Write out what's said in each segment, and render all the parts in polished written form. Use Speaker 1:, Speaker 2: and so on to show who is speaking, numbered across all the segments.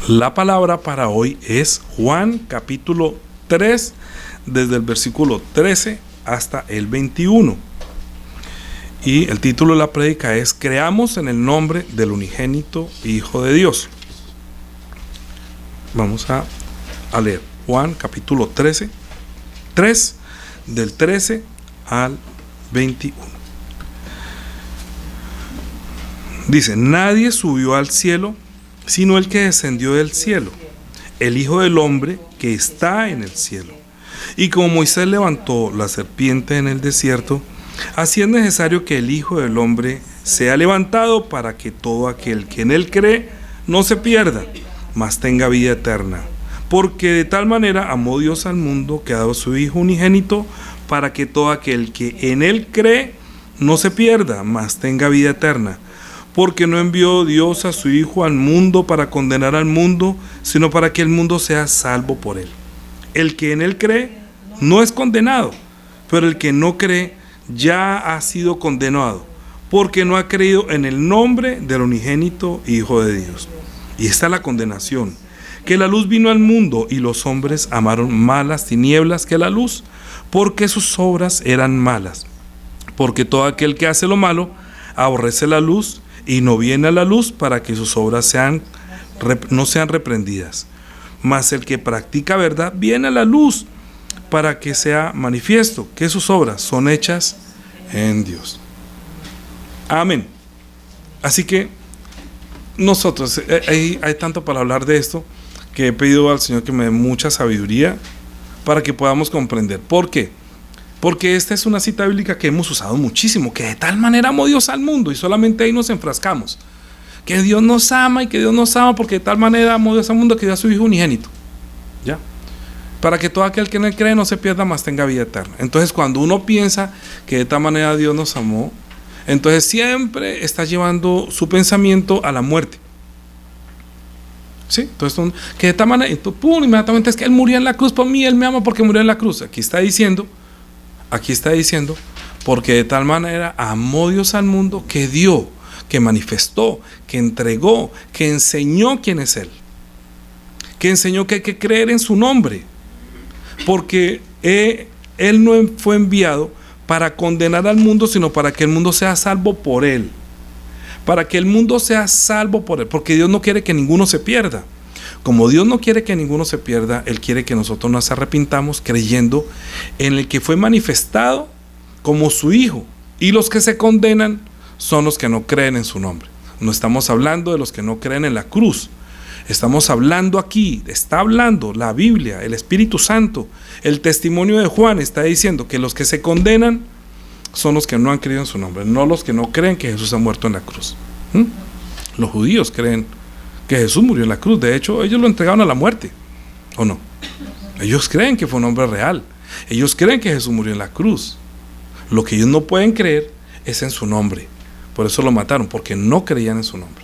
Speaker 1: La palabra para hoy es Juan capítulo 3, desde el versículo 13 hasta el 21. Y el título de la prédica es Creamos en el nombre del unigénito Hijo de Dios. Vamos a leer Juan capítulo 13, 3, del 13 al 21. Dice: nadie subió al cielo sino el que descendió del cielo, el Hijo del Hombre que está en el cielo. Y como Moisés levantó la serpiente en el desierto, así es necesario que el Hijo del Hombre sea levantado, para que todo aquel que en él cree no se pierda, mas tenga vida eterna. Porque de tal manera amó Dios al mundo, que ha dado a su Hijo unigénito, para que todo aquel que en él cree no se pierda, mas tenga vida eterna. Porque no envió Dios a su Hijo al mundo para condenar al mundo, sino para que el mundo sea salvo por él. El que en él cree no es condenado, pero el que no cree ya ha sido condenado, porque no ha creído en el nombre del unigénito Hijo de Dios. Y esta es la condenación, que la luz vino al mundo, y los hombres amaron más las tinieblas que la luz, porque sus obras eran malas. Porque todo aquel que hace lo malo aborrece la luz, y no viene a la luz, para que sus obras no sean reprendidas. Mas el que practica verdad viene a la luz, para que sea manifiesto que sus obras son hechas en Dios. Amén. Así que nosotros, hay tanto para hablar de esto, que he pedido al Señor que me dé mucha sabiduría para que podamos comprender. ¿Por qué? Porque esta es una cita bíblica que hemos usado muchísimo, que de tal manera amó Dios al mundo, y solamente ahí nos enfrascamos. Que Dios nos ama, y que Dios nos ama porque de tal manera amó Dios al mundo que dio a su Hijo unigénito. ¿Ya? Para que todo aquel que en él cree no se pierda, mas tenga vida eterna. Entonces, cuando uno piensa que de tal manera Dios nos amó, entonces siempre está llevando su pensamiento a la muerte. ¿Sí? Entonces, que de tal manera, inmediatamente es que Él murió en la cruz por mí, Él me ama porque murió en la cruz. Aquí está diciendo, porque de tal manera amó Dios al mundo, que dio, que manifestó, que entregó, que enseñó quién es Él, que enseñó que hay que creer en su nombre, porque Él no fue enviado para condenar al mundo, sino para que el mundo sea salvo por Él, para que el mundo sea salvo por Él, porque Dios no quiere que ninguno se pierda. Como Dios no quiere que ninguno se pierda, Él quiere que nosotros nos arrepintamos creyendo en el que fue manifestado como su Hijo. Y los que se condenan son los que no creen en su nombre. No estamos hablando de los que no creen en la cruz. Estamos hablando aquí, está hablando la Biblia, el Espíritu Santo, el testimonio de Juan está diciendo que los que se condenan son los que no han creído en su nombre, no los que no creen que Jesús ha muerto en la cruz. Los judíos creen que Jesús murió en la cruz. De hecho, ellos lo entregaron a la muerte, ¿o no? Ellos creen que fue un hombre real. Ellos creen que Jesús murió en la cruz. Lo que ellos no pueden creer es en su nombre. Por eso lo mataron, porque no creían en su nombre.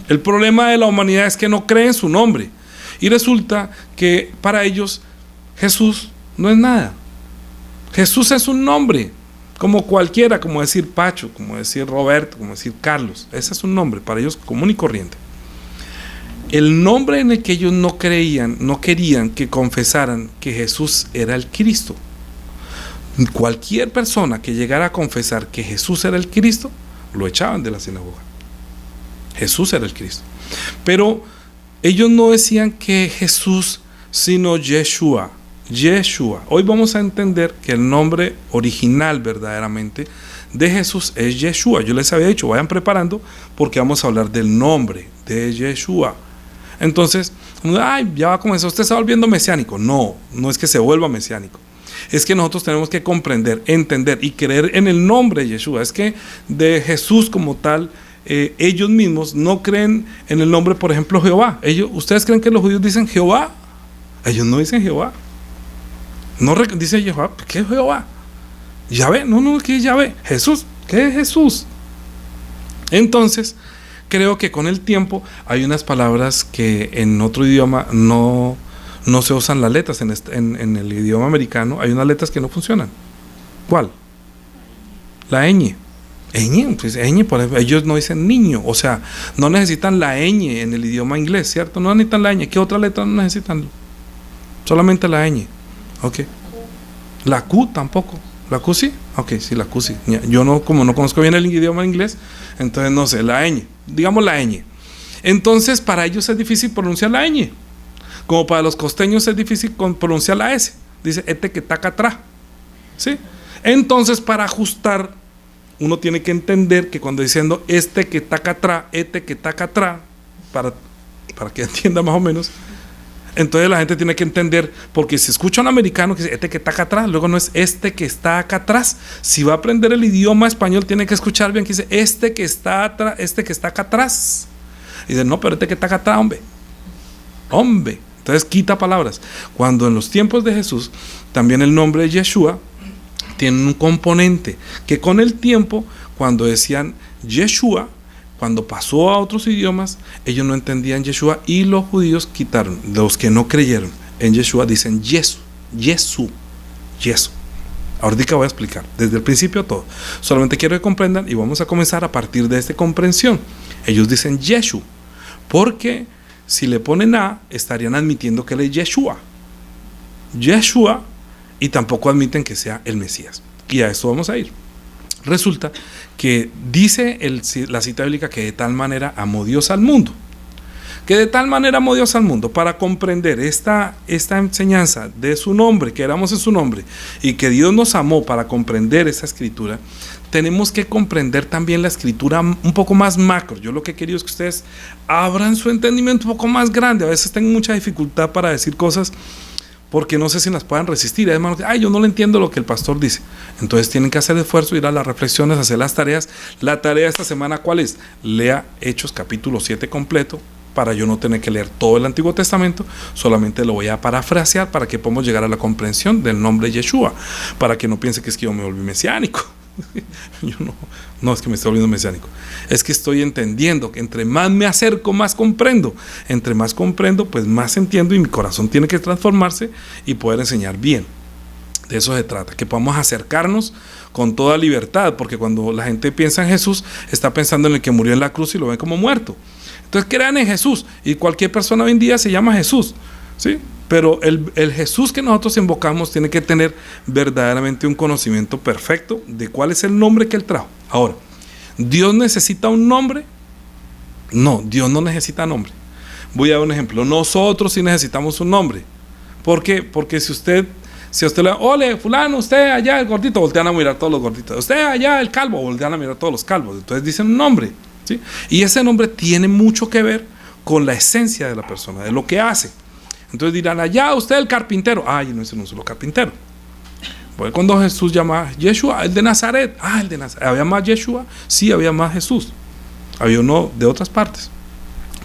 Speaker 1: El problema de la humanidad es que no creen en su nombre. Y resulta que para ellos Jesús no es nada. Jesús es un nombre, como cualquiera, como decir Pacho, como decir Roberto, como decir Carlos. Ese es un nombre para ellos común y corriente. El nombre en el que ellos no creían, no querían que confesaran que Jesús era el Cristo. Cualquier persona que llegara a confesar que Jesús era el Cristo, lo echaban de la sinagoga. Jesús era el Cristo. Pero ellos no decían que Jesús, sino Yeshua. Yeshua. Hoy vamos a entender que el nombre original verdaderamente de Jesús es Yeshua. Yo les había dicho, vayan preparando, porque vamos a hablar del nombre de Yeshua. Entonces, ya va a comenzar, usted está volviendo mesiánico. No es que se vuelva mesiánico. Es que nosotros tenemos que comprender, entender y creer en el nombre de Yeshua. Es que de Jesús como tal, ellos mismos no creen en el nombre, por ejemplo, Jehová. ¿Ustedes creen que los judíos dicen Jehová? Ellos no dicen Jehová. No dice Jehová. ¿Qué es Jehová? Yahvé. No, ¿qué es Yahvé? Jesús. ¿Qué es Jesús? Entonces, creo que con el tiempo hay unas palabras que en otro idioma no se usan las letras. En el idioma americano hay unas letras que no funcionan. ¿Cuál? La ñ. Ñ, pues ñ, por ejemplo, ellos no dicen niño, o sea, no necesitan la ñ en el idioma inglés, ¿cierto? No necesitan la ñ. ¿Qué otra letra no necesitan? Solamente la ñ. Ok. La Q tampoco. ¿La Q sí? Ok, sí, la Q sí. Yo no, como no conozco bien el idioma inglés, entonces no sé, la ñ. Digamos la ñ. Entonces, para ellos es difícil pronunciar la ñ. Como para los costeños es difícil pronunciar la S. Dice, que taca atrás. ¿Sí? Entonces, para ajustar, uno tiene que entender que cuando diciendo que taca atrás, que taca atrás, para que entienda más o menos, entonces la gente tiene que entender, porque si escucha a un americano que dice que está acá atrás, luego no es que está acá atrás. Si va a aprender el idioma español, tiene que escuchar bien que dice que está atrás, que está acá atrás. Y dice, no, pero que está acá atrás, hombre. Entonces quita palabras. Cuando en los tiempos de Jesús, también el nombre de Yeshua tiene un componente que con el tiempo, cuando decían Yeshua, cuando pasó a otros idiomas, ellos no entendían Yeshua y los judíos quitaron. Los que no creyeron en Yeshua dicen Yesu. Ahorita voy a explicar desde el principio todo. Solamente quiero que comprendan y vamos a comenzar a partir de esta comprensión. Ellos dicen Yeshu porque si le ponen A, estarían admitiendo que él es Yeshua, y tampoco admiten que sea el Mesías. Y a esto vamos a ir. Resulta que dice la cita bíblica que de tal manera amó Dios al mundo. Que de tal manera amó Dios al mundo. Para comprender esta enseñanza de su nombre, que éramos en su nombre, y que Dios nos amó, para comprender esa escritura, tenemos que comprender también la escritura un poco más macro. Yo lo que he querido es que ustedes abran su entendimiento un poco más grande. A veces tengo mucha dificultad para decir cosas porque no sé si las puedan resistir. Además, yo no le entiendo lo que el pastor dice. Entonces tienen que hacer esfuerzo, ir a las reflexiones, hacer las tareas. La tarea de esta semana, ¿cuál es? Lea Hechos capítulo 7 completo, para yo no tener que leer todo el Antiguo Testamento. Solamente lo voy a parafrasear para que podamos llegar a la comprensión del nombre de Yeshua, para que no piense que es que yo me volví mesiánico. Yo no es que me estoy volviendo mesiánico, es que estoy entendiendo que entre más me acerco, más comprendo. Entre más comprendo, pues más entiendo, y mi corazón tiene que transformarse y poder enseñar bien. De eso se trata, que podamos acercarnos con toda libertad, porque cuando la gente piensa en Jesús, está pensando en el que murió en la cruz y lo ven como muerto. Entonces crean en Jesús, y cualquier persona hoy en día se llama Jesús, ¿sí? Pero el Jesús que nosotros invocamos tiene que tener verdaderamente un conocimiento perfecto de cuál es el nombre que Él trajo. Ahora, ¿Dios necesita un nombre? No, Dios no necesita nombre. Voy a dar un ejemplo. Nosotros sí necesitamos un nombre. ¿Por qué? Porque si usted le ole, fulano, usted allá el gordito, voltean a mirar todos los gorditos. Usted allá el calvo, voltean a mirar todos los calvos. Entonces dicen un nombre, ¿sí? Y ese nombre tiene mucho que ver con la esencia de la persona, de lo que hace. Entonces dirán, allá usted el carpintero. Yo no, ese no es solo carpintero. Porque cuando Jesús llama Yeshua, el de Nazaret. El de Nazaret. ¿Había más Yeshua? Sí, había más Jesús. Había uno de otras partes.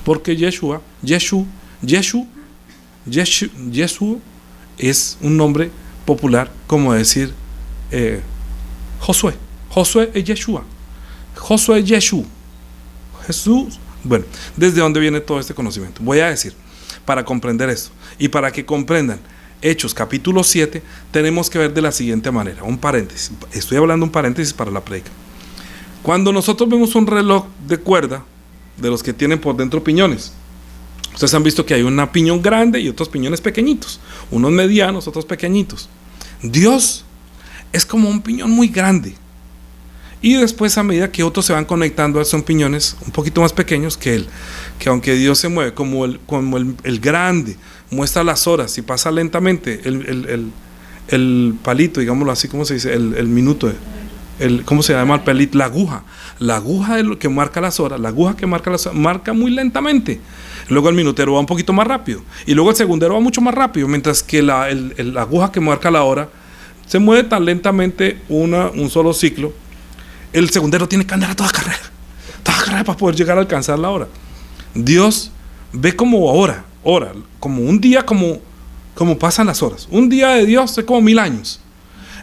Speaker 1: Porque Yeshua es un nombre popular, como decir Josué. Josué es Yeshua. Josué es Yeshua. Jesús. Bueno, ¿desde dónde viene todo este conocimiento? Voy a decir, para comprender esto y para que comprendan Hechos capítulo 7, tenemos que ver de la siguiente manera, un paréntesis. Estoy hablando un paréntesis para la predica. Cuando nosotros vemos un reloj de cuerda, de los que tienen por dentro piñones, ustedes han visto que hay un piñón grande y otros piñones pequeñitos, unos medianos, otros pequeñitos. Dios es como un piñón muy grande, y después, a medida que otros se van conectando, son piñones un poquito más pequeños que él, que aunque Dios se mueve como el grande, muestra las horas y pasa lentamente el palito, digámoslo así, ¿cómo se dice? El minuto, ¿cómo se llama el palito? La aguja de lo que marca las horas, marca muy lentamente. Luego el minutero va un poquito más rápido, y luego el segundero va mucho más rápido, mientras que la aguja que marca la hora se mueve tan lentamente un solo ciclo. El segundero tiene que andar a toda carrera para poder llegar a alcanzar la hora. Dios ve como hora, como un día, como pasan las horas. Un día de Dios es como 1000 años.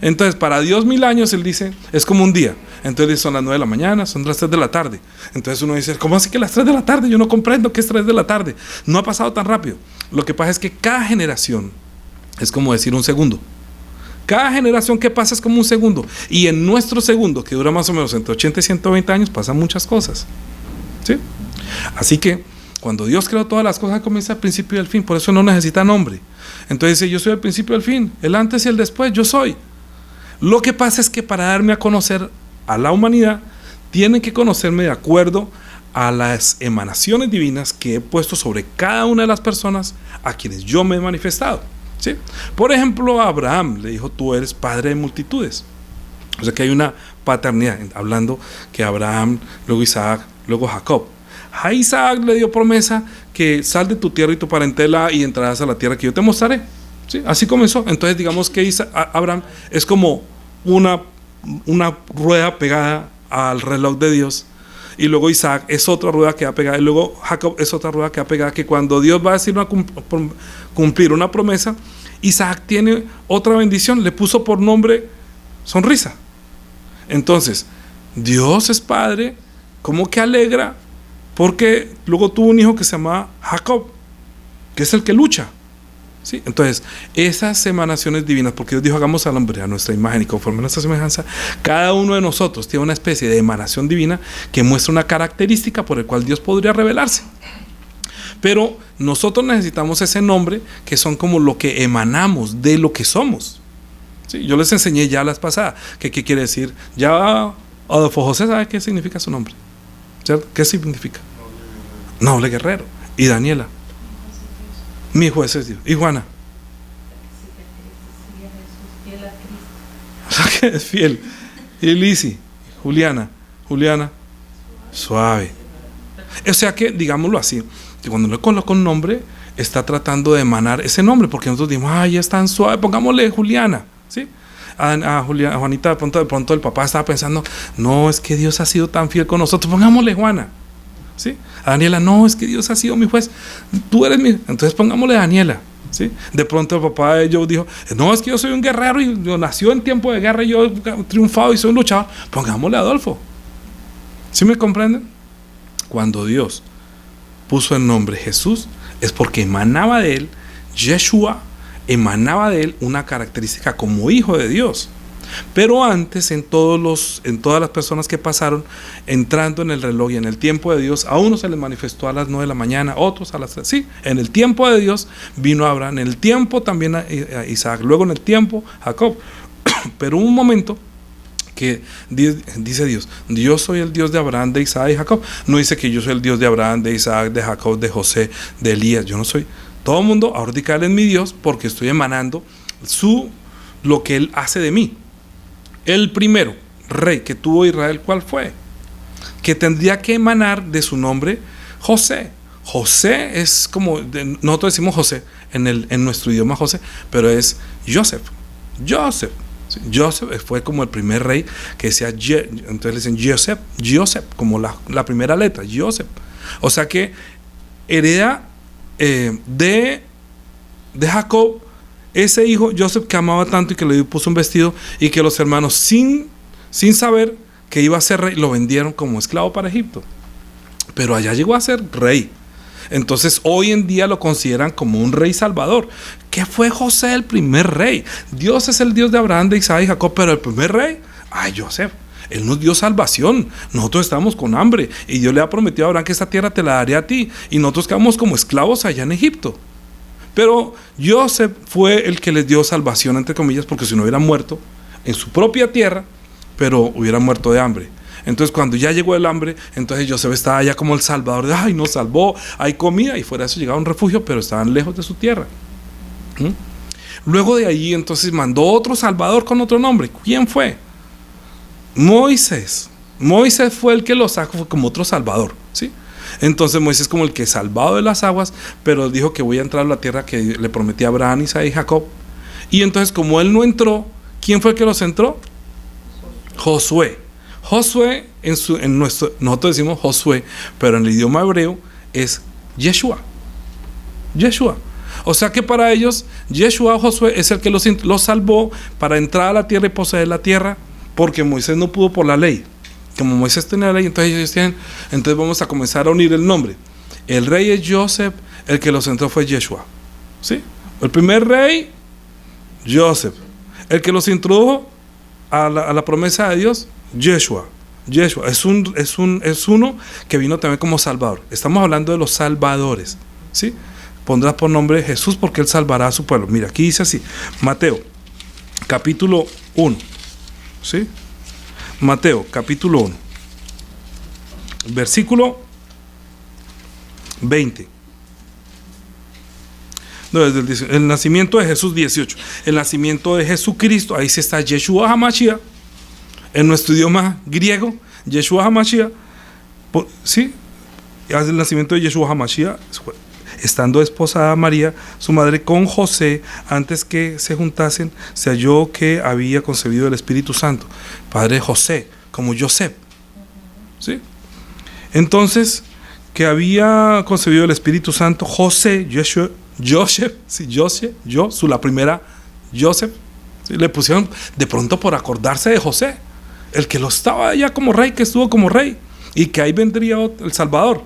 Speaker 1: Entonces, para Dios 1000 años, Él dice, es como un día. Entonces son las 9 de la mañana, son las 3 de la tarde. Entonces uno dice, ¿cómo así que las 3 de la tarde? Yo no comprendo qué es 3 de la tarde. No ha pasado tan rápido. Lo que pasa es que cada generación es como decir un segundo. Cada generación que pasa es como un segundo. Y en nuestro segundo, que dura más o menos entre 80 y 120 años, pasan muchas cosas. ¿Sí? Así que cuando Dios creó todas las cosas, comienza el principio y el fin. Por eso no necesita nombre. Entonces dice, yo soy el principio y el fin, el antes y el después, yo soy. Lo que pasa es que para darme a conocer a la humanidad, tienen que conocerme de acuerdo a las emanaciones divinas que he puesto sobre cada una de las personas a quienes yo me he manifestado. ¿Sí? Por ejemplo, a Abraham le dijo, tú eres padre de multitudes. O sea que hay una paternidad, hablando que Abraham, luego Isaac, luego Jacob. A Isaac le dio promesa que sal de tu tierra y tu parentela y entrarás a la tierra que yo te mostraré. ¿Sí? Así comenzó. Entonces digamos que Abraham es como una rueda pegada al reloj de Dios, y luego Isaac es otra rueda que va pegada, y luego Jacob es otra rueda que va pegada, que cuando Dios va a decir cumplir una promesa, Isaac tiene otra bendición, le puso por nombre sonrisa. Entonces Dios es padre, como que alegra, porque luego tuvo un hijo que se llama Jacob, que es el que lucha. ¿Sí? Entonces, esas emanaciones divinas, porque Dios dijo, hagamos al hombre a nuestra imagen y conforme a nuestra semejanza, cada uno de nosotros tiene una especie de emanación divina que muestra una característica por el cual Dios podría revelarse. Pero nosotros necesitamos ese nombre, que son como lo que emanamos de lo que somos. ¿Sí? Yo les enseñé ya las pasadas, ¿qué quiere decir? Ya Adolfo José sabe qué significa su nombre, ¿cierto? ¿Qué significa? Noble guerrero. Y Daniela, mi juez es Dios. Y Juana, que es fiel. Y Lisi, Juliana, suave. O sea que, digámoslo así, que cuando le coloca un nombre, está tratando de emanar ese nombre, porque nosotros decimos, ay, es tan suave, pongámosle Juliana, ¿sí? A Juanita, de pronto el papá estaba pensando, no, es que Dios ha sido tan fiel con nosotros, pongámosle Juana. ¿Sí? A Daniela, no, es que Dios ha sido mi juez, tú eres mi, entonces pongámosle Daniela. ¿Sí? De pronto el papá de ellos dijo, no, es que yo soy un guerrero y yo nació en tiempo de guerra y yo he triunfado y soy un luchador, pongámosle Adolfo. ¿Sí me comprenden? Cuando Dios puso el nombre Jesús, es porque emanaba de él, Yeshua emanaba de él una característica como hijo de Dios. Pero antes, en todas las personas que pasaron entrando en el reloj y en el tiempo de Dios, a unos se les manifestó a las 9 de la mañana, otros a las 3. Sí, en el tiempo de Dios vino Abraham, en el tiempo también a Isaac, luego en el tiempo Jacob. Pero hubo un momento que dice Dios, yo soy el Dios de Abraham, de Isaac y Jacob. No dice que yo soy el Dios de Abraham, de Isaac, de Jacob, de José, de Elías. Yo no soy. Todo el mundo, ahora él es mi Dios porque estoy emanando lo que él hace de mí. El primero rey que tuvo Israel, ¿cuál fue? Que tendría que emanar de su nombre José. José es como, nosotros decimos José en nuestro idioma José, pero es Joseph. Joseph fue como el primer rey que decía, entonces le dicen Joseph, como la primera letra, Joseph. O sea que hereda de Jacob, ese hijo Joseph que amaba tanto y que le puso un vestido, y que los hermanos sin saber que iba a ser rey lo vendieron como esclavo para Egipto, pero allá llegó a ser rey. Entonces hoy en día lo consideran como un rey salvador. ¿Qué fue José? El primer rey. Dios es el Dios de Abraham, de Isaac y Jacob, pero el primer rey, Joseph. Él nos dio salvación. Nosotros estábamos con hambre y Dios le ha prometido a Abraham que esta tierra te la daría a ti, y nosotros quedamos como esclavos allá en Egipto. Pero Joseph fue el que les dio salvación, entre comillas, porque si no hubiera muerto en su propia tierra, pero hubiera muerto de hambre. Entonces cuando ya llegó el hambre, entonces Joseph estaba allá como el salvador, nos salvó, hay comida, y fuera de eso llegaba a un refugio, pero estaban lejos de su tierra. Luego de ahí entonces mandó otro salvador con otro nombre. ¿Quién fue? Moisés fue el que lo sacó, fue como otro salvador, ¿sí? Entonces Moisés como el que salvado de las aguas, pero dijo que voy a entrar a la tierra que le prometí a Abraham, Isaac y Jacob. Y entonces como él no entró, ¿quién fue el que los entró? Josué. Nosotros decimos Josué, pero en el idioma hebreo es Yeshua. O sea que para ellos Yeshua, Josué, es el que los salvó para entrar a la tierra y poseer la tierra, porque Moisés no pudo por la ley. Como Moisés tenía la ley, entonces ellos tienen, entonces vamos a comenzar a unir el nombre. El rey es Joseph, el que los entró fue Yeshua. ¿Sí? El primer rey, Joseph. El que los introdujo a la promesa de Dios, Yeshua. Yeshua es uno que vino también como Salvador. Estamos hablando de los salvadores, ¿sí? Pondrá por nombre Jesús porque Él salvará a su pueblo. Mira, aquí dice así, Mateo, capítulo 1, ¿sí? Mateo, capítulo 1, versículo 20. No, desde el nacimiento de Jesús, 18. El nacimiento de Jesucristo, ahí sí está Yeshua HaMashiach. En nuestro idioma griego, Yeshua HaMashiach, ¿sí? El nacimiento de Yeshua HaMashiach, estando desposada María, su madre, con José, antes que se juntasen, se halló que había concebido el Espíritu Santo. Padre José, como Joseph, ¿sí? Entonces, que había concebido el Espíritu Santo, José, Joseph, la primera Joseph, ¿sí? Le pusieron de pronto por acordarse de José, el que lo estaba ya como rey, que estuvo como rey, y que ahí vendría el Salvador.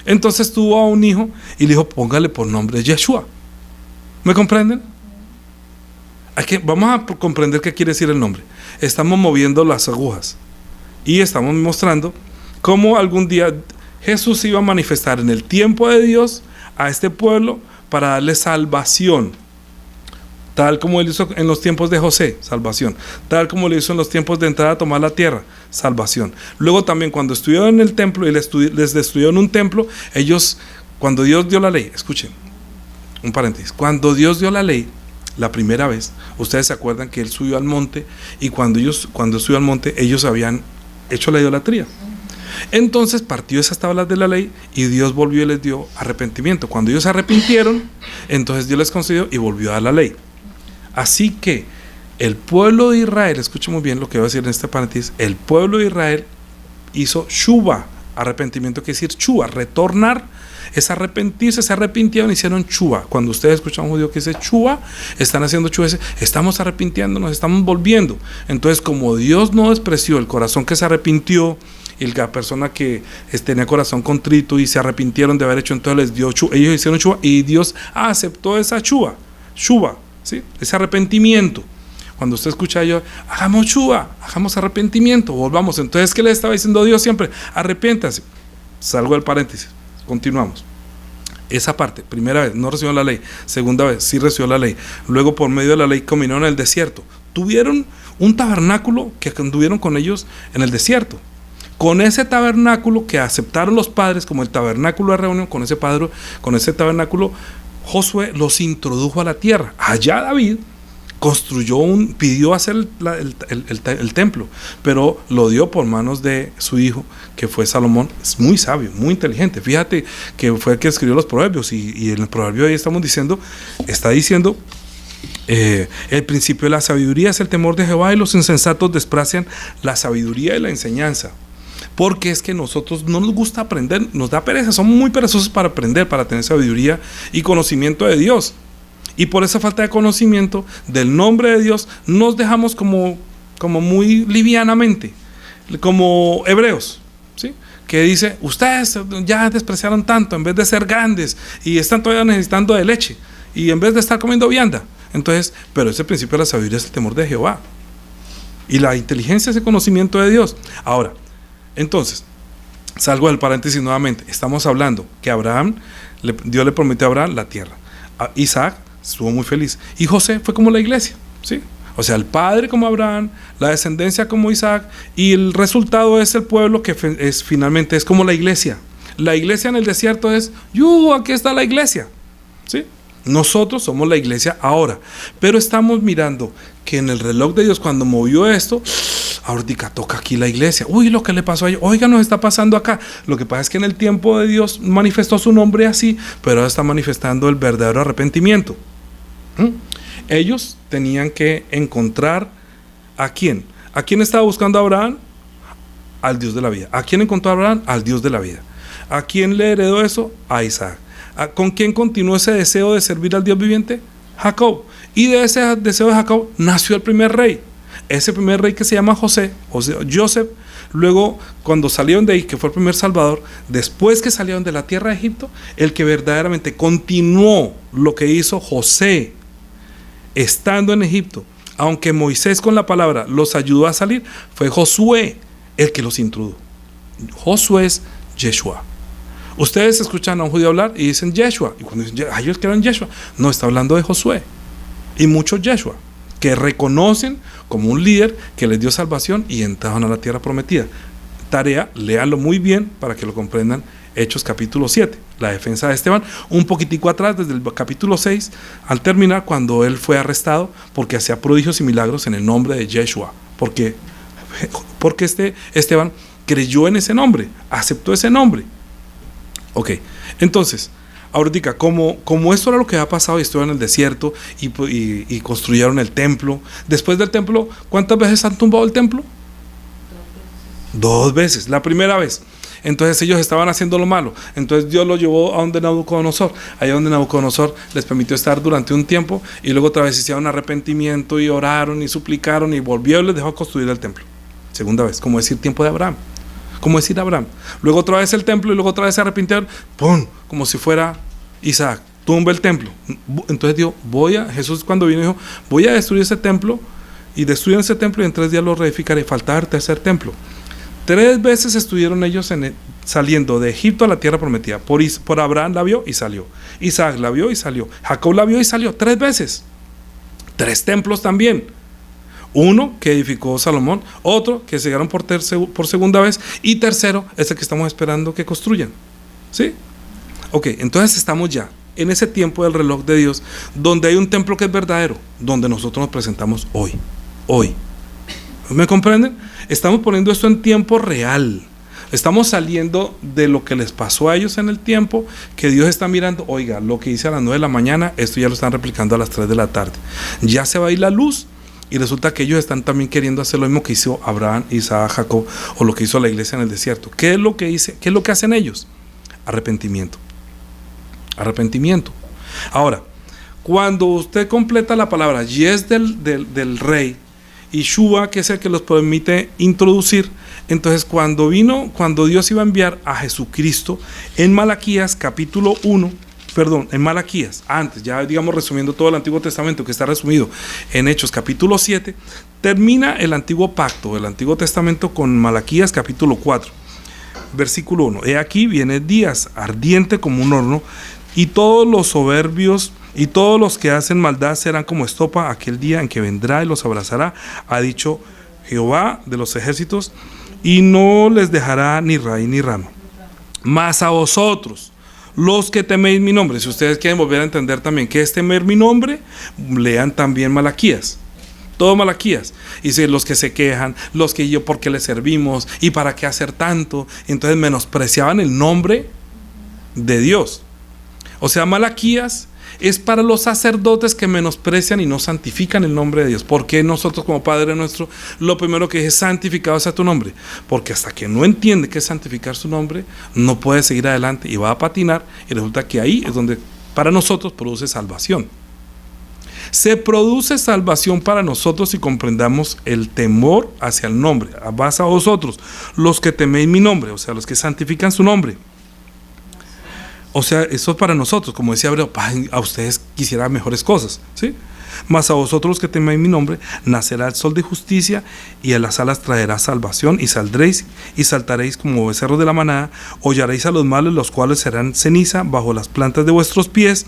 Speaker 1: Entonces tuvo a un hijo y le dijo, póngale por nombre Yeshua. ¿Me comprenden? Vamos a comprender qué quiere decir el nombre. Estamos moviendo las agujas y estamos mostrando cómo algún día Jesús iba a manifestar en el tiempo de Dios a este pueblo para darle salvación, tal como Él hizo en los tiempos de José, salvación, tal como lo hizo en los tiempos de entrada a tomar la tierra, salvación. Luego también cuando estuvieron en el templo y les destruyeron un templo, ellos, cuando Dios dio la ley, escuchen, un paréntesis, cuando Dios dio la ley la primera vez, ustedes se acuerdan que Él subió al monte, y cuando subió al monte ellos habían hecho la idolatría. Entonces partió esas tablas de la ley y Dios volvió y les dio arrepentimiento. Cuando ellos se arrepintieron, entonces Dios les concedió y volvió a dar la ley. Así que el pueblo de Israel, escuchen muy bien lo que voy a decir en este paréntesis, el pueblo de Israel hizo shuva, arrepentimiento quiere decir shuva, retornar, es arrepentirse, se arrepintieron y hicieron shuva. Cuando ustedes escuchan a un judío que dice shuva, están haciendo shuva, estamos arrepintiéndonos, estamos volviendo. Entonces, como Dios no despreció el corazón que se arrepintió, y la persona que tenía corazón contrito y se arrepintieron de haber hecho, entonces les dio shuva, ellos hicieron shuva y Dios aceptó esa shuva, ¿sí? Ese arrepentimiento. Cuando usted escucha yo, hagamos shuva, hagamos arrepentimiento, volvamos. Entonces, ¿qué le estaba diciendo Dios siempre? Arrepiéntase. Salgo del paréntesis, continuamos. Esa parte, primera vez, no recibió la ley. Segunda vez, sí recibió la ley. Luego, por medio de la ley, caminaron en el desierto. Tuvieron un tabernáculo que anduvieron con ellos en el desierto. Con ese tabernáculo que aceptaron los padres como el tabernáculo de reunión, con ese tabernáculo, Josué los introdujo a la tierra. Allá David pidió hacer el templo, pero lo dio por manos de su hijo, que fue Salomón. Es muy sabio, muy inteligente. Fíjate que fue el que escribió los proverbios, y en el proverbio ahí está diciendo el principio de la sabiduría es el temor de Jehová, y los insensatos desprecian la sabiduría y la enseñanza. Porque es que nosotros no nos gusta aprender, nos da pereza, somos muy perezosos para aprender, para tener sabiduría y conocimiento de Dios. Y por esa falta de conocimiento del nombre de Dios, nos dejamos como muy livianamente, como Hebreos, ¿sí? Que dice, ustedes ya despreciaron tanto, en vez de ser grandes, y están todavía necesitando de leche, y en vez de estar comiendo vianda. Entonces, pero ese principio de la sabiduría es el temor de Jehová, y la inteligencia es el conocimiento de Dios. Ahora, entonces, salgo del paréntesis nuevamente. Estamos hablando que Dios le prometió a Abraham la tierra. Isaac estuvo muy feliz. Y José fue como la iglesia, ¿sí? O sea, el padre como Abraham, la descendencia como Isaac, y el resultado es el pueblo que finalmente es como la iglesia. La iglesia en el desierto es, aquí está la iglesia, ¿sí? Nosotros somos la iglesia ahora, pero estamos mirando que en el reloj de Dios, cuando movió esto, ahorita toca aquí la iglesia. Lo que le pasó a ellos, oiga, nos está pasando acá. Lo que pasa es que en el tiempo de Dios manifestó su nombre así, pero ahora está manifestando el verdadero arrepentimiento. Ellos tenían que encontrar ¿a quién? ¿A quién estaba buscando Abraham? Al Dios de la vida. ¿A quién encontró Abraham? Al Dios de la vida. ¿A quién le heredó eso? A Isaac. ¿Con quién continuó ese deseo de servir al Dios viviente? Jacob. Y de ese deseo de Jacob nació el primer rey. Ese primer rey que se llama Joseph. Luego, cuando salieron de ahí, que fue el primer salvador, después que salieron de la tierra de Egipto, el que verdaderamente continuó lo que hizo José estando en Egipto, Aunque Moisés con la palabra los ayudó a salir, fue Josué el que los introdujo. Josué es Yeshua. Ustedes escuchan a un judío hablar y dicen Yeshua, y cuando dicen ellos que eran Yeshua, no, está hablando de Josué y muchos Yeshua que reconocen como un líder que les dio salvación y entraron a la tierra prometida. Tarea, léanlo muy bien para que lo comprendan. Hechos capítulo 7, la defensa de Esteban, un poquitico atrás, desde el capítulo 6, al terminar, cuando él fue arrestado porque hacía prodigios y milagros en el nombre de Yeshua. Porque Esteban creyó en ese nombre, aceptó ese nombre. Ok, entonces, ahorita, como esto era lo que había pasado y estuvo en el desierto y construyeron el templo, después del templo, ¿cuántas veces han tumbado el templo? 2 veces. La primera vez, entonces ellos estaban haciendo lo malo, entonces Dios los llevó a donde Nabucodonosor, allá donde Nabucodonosor les permitió estar durante un tiempo, y luego otra vez hicieron arrepentimiento y oraron y suplicaron y volvió y les dejó construir el templo. Segunda vez, como decir tiempo de Abraham, como decir Abraham. Luego otra vez el templo y luego otra vez se arrepintieron, ¡pum!, como si fuera Isaac, tumba el templo. Entonces dijo, Jesús cuando vino dijo, voy a destruir ese templo, y destruyen ese templo y en 3 días lo reedificaré. Faltaba el tercer templo. 3 veces estuvieron ellos saliendo de Egipto a la tierra prometida. Por Abraham la vio y salió. Isaac la vio y salió. Jacob la vio y salió. 3 veces. 3 templos también. Uno que edificó Salomón, otro que se llegaron por segunda vez, y tercero es el que estamos esperando que construyan. ¿Sí? Ok, entonces estamos ya en ese tiempo del reloj de Dios, donde hay un templo que es verdadero, donde nosotros nos presentamos hoy. ¿Me comprenden? Estamos poniendo esto en tiempo real. Estamos saliendo de lo que les pasó a ellos en el tiempo, que Dios está mirando. Oiga, lo que hice a las 9 de la mañana, esto ya lo están replicando a las 3 de la tarde. Ya se va a ir la luz, y resulta que ellos están también queriendo hacer lo mismo que hizo Abraham, Isaac, Jacob, o lo que hizo la iglesia en el desierto. ¿Qué es lo que hacen ellos? Arrepentimiento. Ahora, cuando usted completa la palabra Yes del rey, y Shua, que es el que los permite introducir, entonces cuando Dios iba a enviar a Jesucristo, en Malaquías capítulo 1, en Malaquías, antes, ya digamos resumiendo todo el Antiguo Testamento, que está resumido en Hechos capítulo 7, termina el Antiguo Pacto, el Antiguo Testamento, con Malaquías capítulo 4, versículo 1. He aquí viene días ardiente como un horno, y todos los soberbios y todos los que hacen maldad serán como estopa aquel día en que vendrá y los abrazará, ha dicho Jehová de los ejércitos, y no les dejará ni raíz ni rama. Mas a vosotros, los que teméis mi nombre, si ustedes quieren volver a entender también qué es temer mi nombre, lean también Malaquías, todo Malaquías. Y si los que se quejan, los que ¿por qué les servimos? ¿Y para qué hacer tanto? Entonces menospreciaban el nombre de Dios. O sea, Malaquías es para los sacerdotes que menosprecian y no santifican el nombre de Dios. Porque nosotros como Padre nuestro, lo primero que es santificado sea tu nombre. Porque hasta que no entiende qué es santificar su nombre, no puede seguir adelante y va a patinar, y resulta que ahí es donde para nosotros produce salvación. Se produce salvación para nosotros si comprendamos el temor hacia el nombre. Vas a vosotros, los que teméis mi nombre, o sea, los que santifican su nombre. O sea, eso es para nosotros, como decía Hebreo, a ustedes quisiera mejores cosas, ¿sí? Mas a vosotros los que teméis mi nombre, nacerá el sol de justicia, y a las alas traerá salvación, y saldréis y saltaréis como becerros de la manada, hollaréis a los malos, los cuales serán ceniza bajo las plantas de vuestros pies,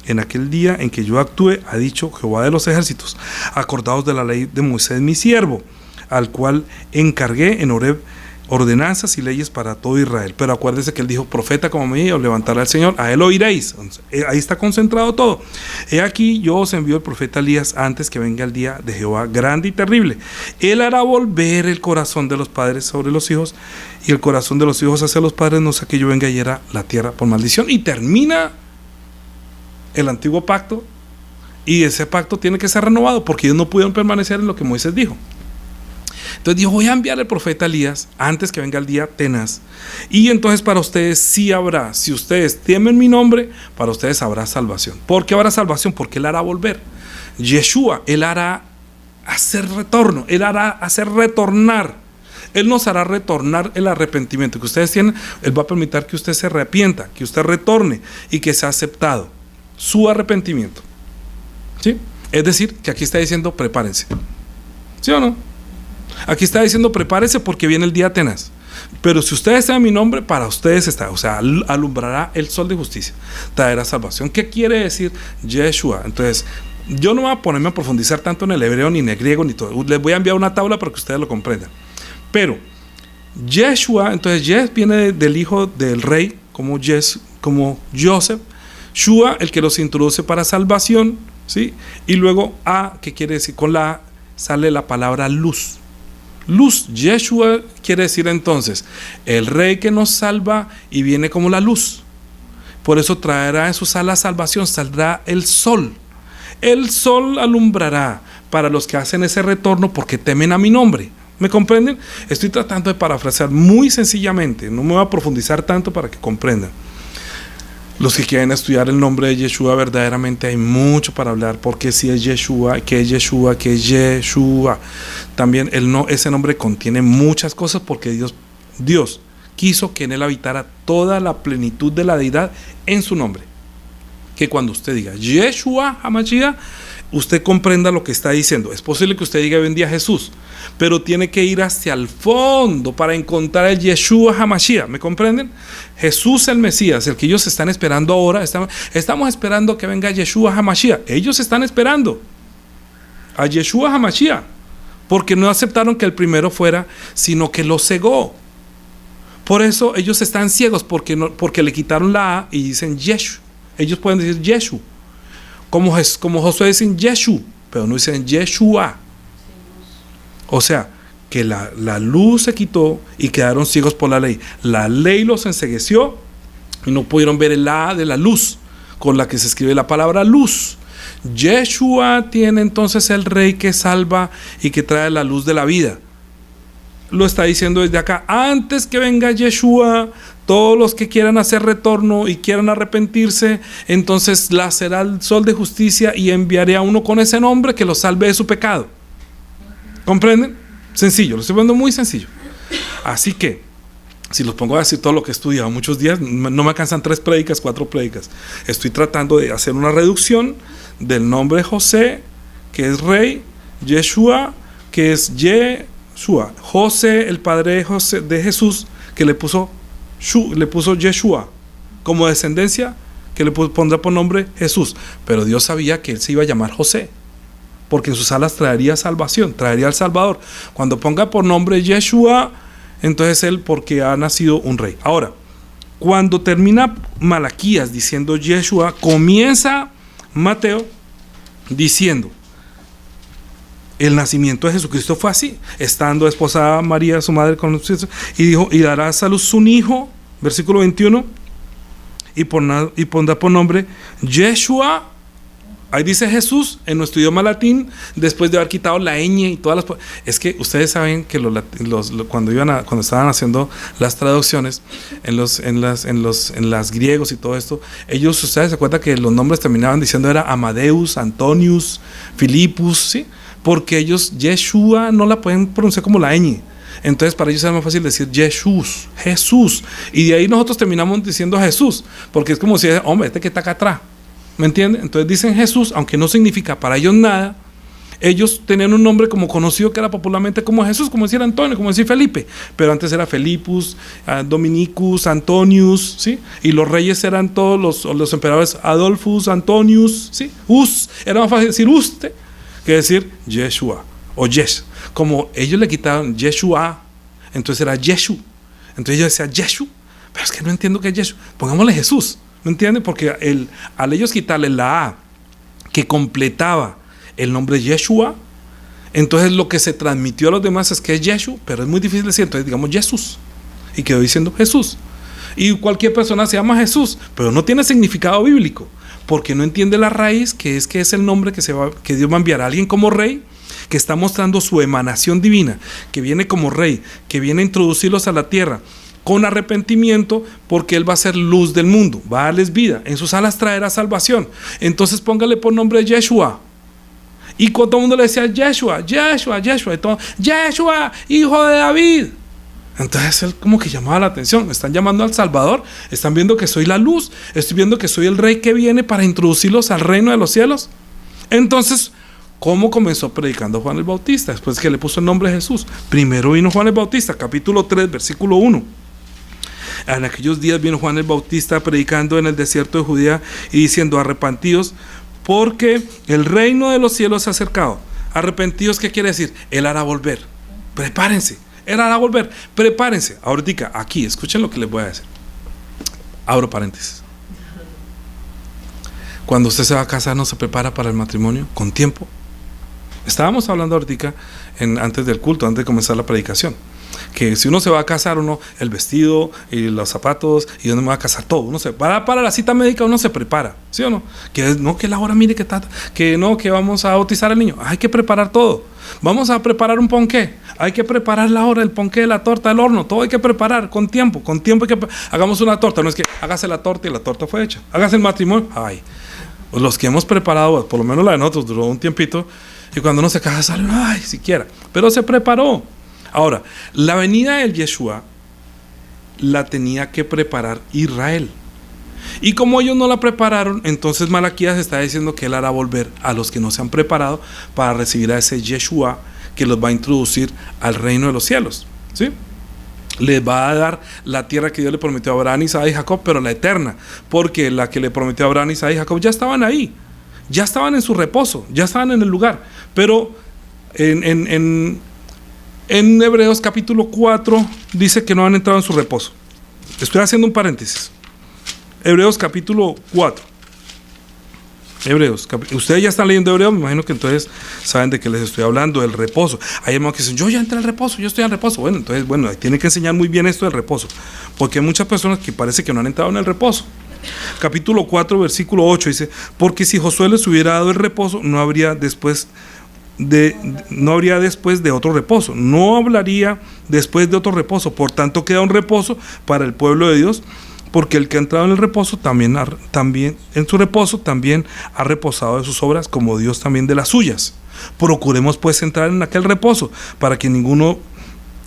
Speaker 1: en aquel día en que yo actúe, ha dicho Jehová de los ejércitos. Acordaos de la ley de Moisés mi siervo, al cual encargué en Horeb ordenanzas y leyes para todo Israel. Pero acuérdese que él dijo, profeta como mí os levantará el Señor, a él oiréis. Ahí está concentrado todo. He aquí yo os envío el profeta Elías antes que venga el día de Jehová grande y terrible. Él hará volver el corazón de los padres sobre los hijos, y el corazón de los hijos hacia los padres, no sea que yo venga y hiera la tierra por maldición. Y termina el antiguo pacto, y ese pacto tiene que ser renovado porque ellos no pudieron permanecer en lo que Moisés dijo. Entonces dijo, voy a enviar al profeta Elías antes que venga el día tenaz, y entonces para ustedes sí habrá, si ustedes temen mi nombre, para ustedes habrá salvación. ¿Por qué habrá salvación? Porque él hará volver. Yeshua, él hará hacer retorno, él hará hacer retornar. Él nos hará retornar el arrepentimiento que ustedes tienen. Él va a permitir que usted se arrepienta, que usted retorne y que sea aceptado su arrepentimiento, ¿sí? Es decir, que aquí está diciendo prepárense. ¿Sí o no? Aquí está diciendo prepárense porque viene el día tenaz. Pero si ustedes están en mi nombre, para ustedes está, o sea, alumbrará el sol de justicia, traerá salvación. ¿Qué quiere decir Yeshua? Entonces, yo no voy a ponerme a profundizar tanto en el hebreo, ni en el griego, ni todo. Les voy a enviar una tabla para que ustedes lo comprendan. Pero, Yeshua, entonces, Yes viene del hijo del rey, como Joseph. Shua, el que los introduce para salvación, ¿sí? Y luego A, ¿qué quiere decir? Con la A sale la palabra luz. Luz, Yeshua quiere decir entonces el rey que nos salva y viene como la luz. Por eso traerá en sus alas salvación, saldrá el sol. El sol alumbrará para los que hacen ese retorno porque temen a mi nombre. ¿Me comprenden? Estoy tratando de parafrasear muy sencillamente, no me voy a profundizar tanto para que comprendan. Los que quieren estudiar el nombre de Yeshua, verdaderamente hay mucho para hablar, porque si es Yeshua, que es Yeshua, que es Yeshua. También ese nombre contiene muchas cosas, porque Dios quiso que en él habitara toda la plenitud de la deidad en su nombre. Que cuando usted diga Yeshua HaMashiach, usted comprenda lo que está diciendo. Es posible que usted diga hoy en día Jesús, pero tiene que ir hacia el fondo para encontrar el Yeshua HaMashiach. ¿Me comprenden? Jesús el Mesías, el que ellos están esperando ahora. Estamos esperando que venga Yeshua HaMashiach. Ellos están esperando a Yeshua HaMashiach porque no aceptaron que el primero fuera, sino que lo cegó. Por eso ellos están ciegos, porque le quitaron la A y dicen Yeshu. Ellos pueden decir Yeshu, como Josué dicen Yeshu, pero no dicen Yeshua. O sea, que la luz se quitó y quedaron ciegos por la ley. La ley los encegueció y no pudieron ver el A de la luz con la que se escribe la palabra luz. Yeshua tiene entonces el rey que salva y que trae la luz de la vida. Lo está diciendo desde acá. Antes que venga Yeshua, todos los que quieran hacer retorno y quieran arrepentirse, entonces será el sol de justicia y enviaré a uno con ese nombre que los salve de su pecado. ¿Comprenden? Sencillo, lo estoy poniendo muy sencillo. Así que, si los pongo a decir todo lo que he estudiado muchos días, no me alcanzan 3 prédicas, 4 prédicas. Estoy tratando de hacer una reducción del nombre de José, que es rey, Yeshua, que es Yeshua. José, el padre de Jesús, que le puso Yeshua como descendencia, que le pondrá por nombre Jesús. Pero Dios sabía que él se iba a llamar José, porque en sus alas traería salvación, traería al Salvador. Cuando ponga por nombre Yeshua, entonces él, porque ha nacido un rey. Ahora, cuando termina Malaquías diciendo Yeshua, comienza Mateo diciendo: el nacimiento de Jesucristo fue así, estando esposada María, su madre, con nosotros, y dijo: y dará a luz un hijo, versículo 21, y pondrá por nombre Yeshua. Ahí dice Jesús en nuestro idioma latín, después de haber quitado la ñ y todas las... Es que ustedes saben que cuando estaban haciendo las traducciones en las griegos y todo esto, ustedes se acuerdan que los nombres terminaban diciendo era Amadeus, Antonius, Filipus, ¿sí? Porque ellos Yeshua no la pueden pronunciar como la ñ. Entonces para ellos era más fácil decir Jesús. Y de ahí nosotros terminamos diciendo Jesús, porque es como si, hombre, que está acá atrás. ¿Me entienden? Entonces dicen Jesús, aunque no significa para ellos nada. Ellos tenían un nombre como conocido que era popularmente como Jesús, como decir Antonio, como decir Felipe, pero antes era Felipus, Dominicus, Antonius, ¿sí? Y los reyes eran todos los emperadores Adolfus, Antonius, ¿sí? Era más fácil decir usted que decir Yeshua o Yesh. Como ellos le quitaron Yeshua, entonces era Yeshu. Entonces yo decía Yeshu, pero es que no entiendo qué es Yeshu. Pongámosle Jesús. ¿Me entienden? Porque al ellos quitarle la A que completaba el nombre Yeshua, entonces lo que se transmitió a los demás es que es Yeshu, pero es muy difícil decir, entonces digamos Jesús, y quedó diciendo Jesús. Y cualquier persona se llama Jesús, pero no tiene significado bíblico, porque no entiende la raíz, que es el nombre que Dios va a enviar a alguien como rey, que está mostrando su emanación divina, que viene como rey, que viene a introducirlos a la tierra, con arrepentimiento, porque él va a ser luz del mundo, va a darles vida, en sus alas traerá salvación. Entonces póngale por nombre Yeshua. Y cuando todo el mundo le decía Yeshua, y todo, Yeshua, hijo de David. Entonces él como que llamaba la atención. Están llamando al Salvador, están viendo que soy la luz, estoy viendo que soy el rey que viene para introducirlos al reino de los cielos. Entonces ¿Cómo comenzó predicando Juan el Bautista? Después que le puso el nombre de Jesús. Primero vino Juan el Bautista, capítulo 3, versículo 1. En aquellos días vino Juan el Bautista predicando en el desierto de Judea y diciendo: arrepentidos, porque el reino de los cielos se ha acercado. Arrepentidos, ¿qué quiere decir? Él hará volver. Prepárense. Él hará volver. Prepárense. Ahorita, aquí, escuchen lo que les voy a decir. Abro paréntesis. Cuando usted se va a casar, ¿no se prepara para el matrimonio con tiempo? Estábamos hablando ahorita, antes del culto, antes de comenzar la predicación, que si uno se va a casar, uno, el vestido y los zapatos, y uno me va a casar todo, uno se para la cita médica, uno se prepara, ¿sí o no? Que no, que la hora, mire que que no, que vamos a bautizar al niño, hay que preparar todo. Vamos a preparar un ponqué, hay que preparar la hora, el ponqué, la torta, el horno, todo hay que preparar con tiempo hagamos una torta, no es que hágase la torta y la torta fue hecha, hágase el matrimonio, ay, los que hemos preparado, por lo menos la de nosotros duró un tiempito, y cuando uno se casa sale, ay, siquiera, pero se preparó. Ahora, la venida del Yeshua la tenía que preparar Israel. Y como ellos no la prepararon, entonces Malaquías está diciendo que él hará volver a los que no se han preparado para recibir a ese Yeshua que los va a introducir al reino de los cielos, ¿sí? Les va a dar la tierra que Dios le prometió a Abraham, Isaac y Jacob, pero la eterna, porque la que le prometió a Abraham, Isaac y Jacob ya estaban ahí, ya estaban en su reposo, ya estaban en el lugar. Pero en Hebreos capítulo 4 dice que no han entrado en su reposo. Estoy haciendo un paréntesis. Hebreos capítulo 4. Ustedes ya están leyendo Hebreos, me imagino que entonces saben de qué les estoy hablando, del reposo. Hay hermanos que dicen, yo ya entré al reposo, yo estoy al reposo. Bueno, entonces, tienen que enseñar muy bien esto del reposo, porque hay muchas personas que parece que no han entrado en el reposo. Capítulo 4, versículo 8 dice: porque si Josué les hubiera dado el reposo, no habría después de otro reposo, no hablaría después de otro reposo. Por tanto, queda un reposo para el pueblo de Dios, porque el que ha entrado en el reposo también en su reposo también ha reposado de sus obras, como Dios también de las suyas. Procuremos pues entrar en aquel reposo, para que ninguno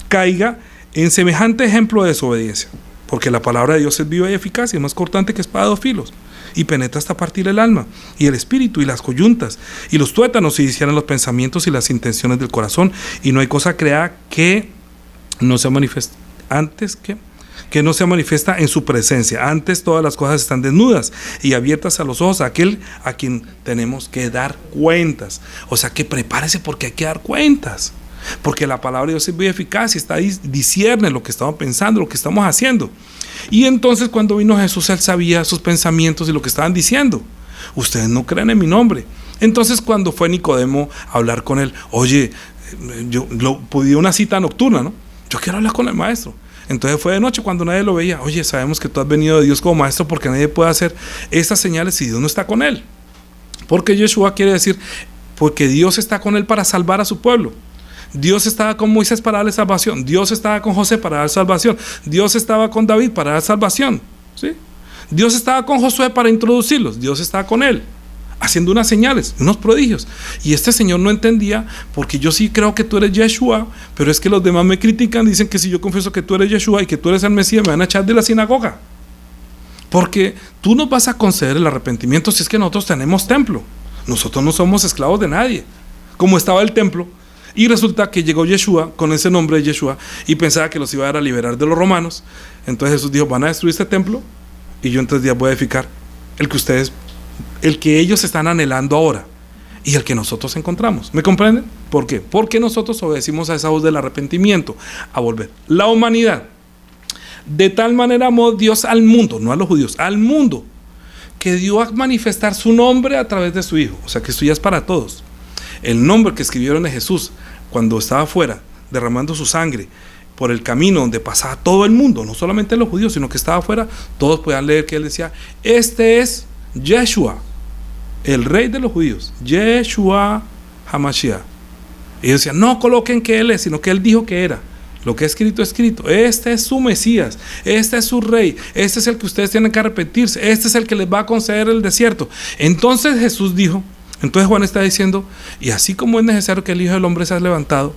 Speaker 1: caiga en semejante ejemplo de desobediencia, porque la palabra de Dios es viva y eficaz, y es más cortante que espada de dos filos, y penetra hasta partir el alma y el espíritu y las coyuntas y los tuétanos, y discierne los pensamientos y las intenciones del corazón, y no hay cosa creada que no sea manifiesta que no sea manifiesta en su presencia. Antes todas las cosas están desnudas y abiertas a los ojos a aquel a quien tenemos que dar cuentas. O sea que prepárese, porque hay que dar cuentas, porque la palabra de Dios es muy eficaz y discierne lo que estamos pensando, lo que estamos haciendo. Y entonces cuando vino Jesús, él sabía sus pensamientos y lo que estaban diciendo. Ustedes no creen en mi nombre. Entonces cuando fue Nicodemo a hablar con él, oye, yo pedí una cita nocturna, ¿no? Yo quiero hablar con el maestro. Entonces fue de noche cuando nadie lo veía. Oye, sabemos que tú has venido de Dios como maestro, porque nadie puede hacer estas señales si Dios no está con él. Porque Yeshua quiere decir, porque Dios está con él para salvar a su pueblo. Dios estaba con Moisés para darle salvación. Dios estaba con José para dar salvación. Dios estaba con David para dar salvación, ¿sí? Dios estaba con Josué para introducirlos. Dios estaba con él, haciendo unas señales, unos prodigios. Y este señor no entendía, porque yo sí creo que tú eres Yeshua, pero es que los demás me critican, dicen que si yo confieso que tú eres Yeshua y que tú eres el Mesías, me van a echar de la sinagoga. Porque tú nos vas a conceder el arrepentimiento si es que nosotros tenemos templo. Nosotros no somos esclavos de nadie, como estaba el templo. Y resulta que llegó Yeshua con ese nombre de Yeshua y pensaba que los iba a dar a liberar de los romanos. Entonces Jesús dijo, van a destruir este templo y yo en 3 días voy a edificar el que ellos están anhelando ahora y el que nosotros encontramos. ¿Me comprenden? ¿Por qué? Porque nosotros obedecimos a esa voz del arrepentimiento, a volver. La humanidad, de tal manera amó Dios al mundo, no a los judíos, al mundo, que dio a manifestar su nombre a través de su Hijo. O sea que esto ya es para todos. El nombre que escribieron de Jesús cuando estaba afuera, derramando su sangre por el camino donde pasaba todo el mundo, no solamente los judíos, sino que estaba afuera, todos podían leer que él decía, este es Yeshua, el rey de los judíos, Yeshua HaMashiach. Y ellos decían, no coloquen que él es, sino que él dijo que era. Lo que es escrito, este es su Mesías, este es su rey, este es el que ustedes tienen que arrepentirse, este es el que les va a conceder el desierto. Entonces Jesús dijo, entonces Juan está diciendo, y así como es necesario que el Hijo del Hombre sea levantado,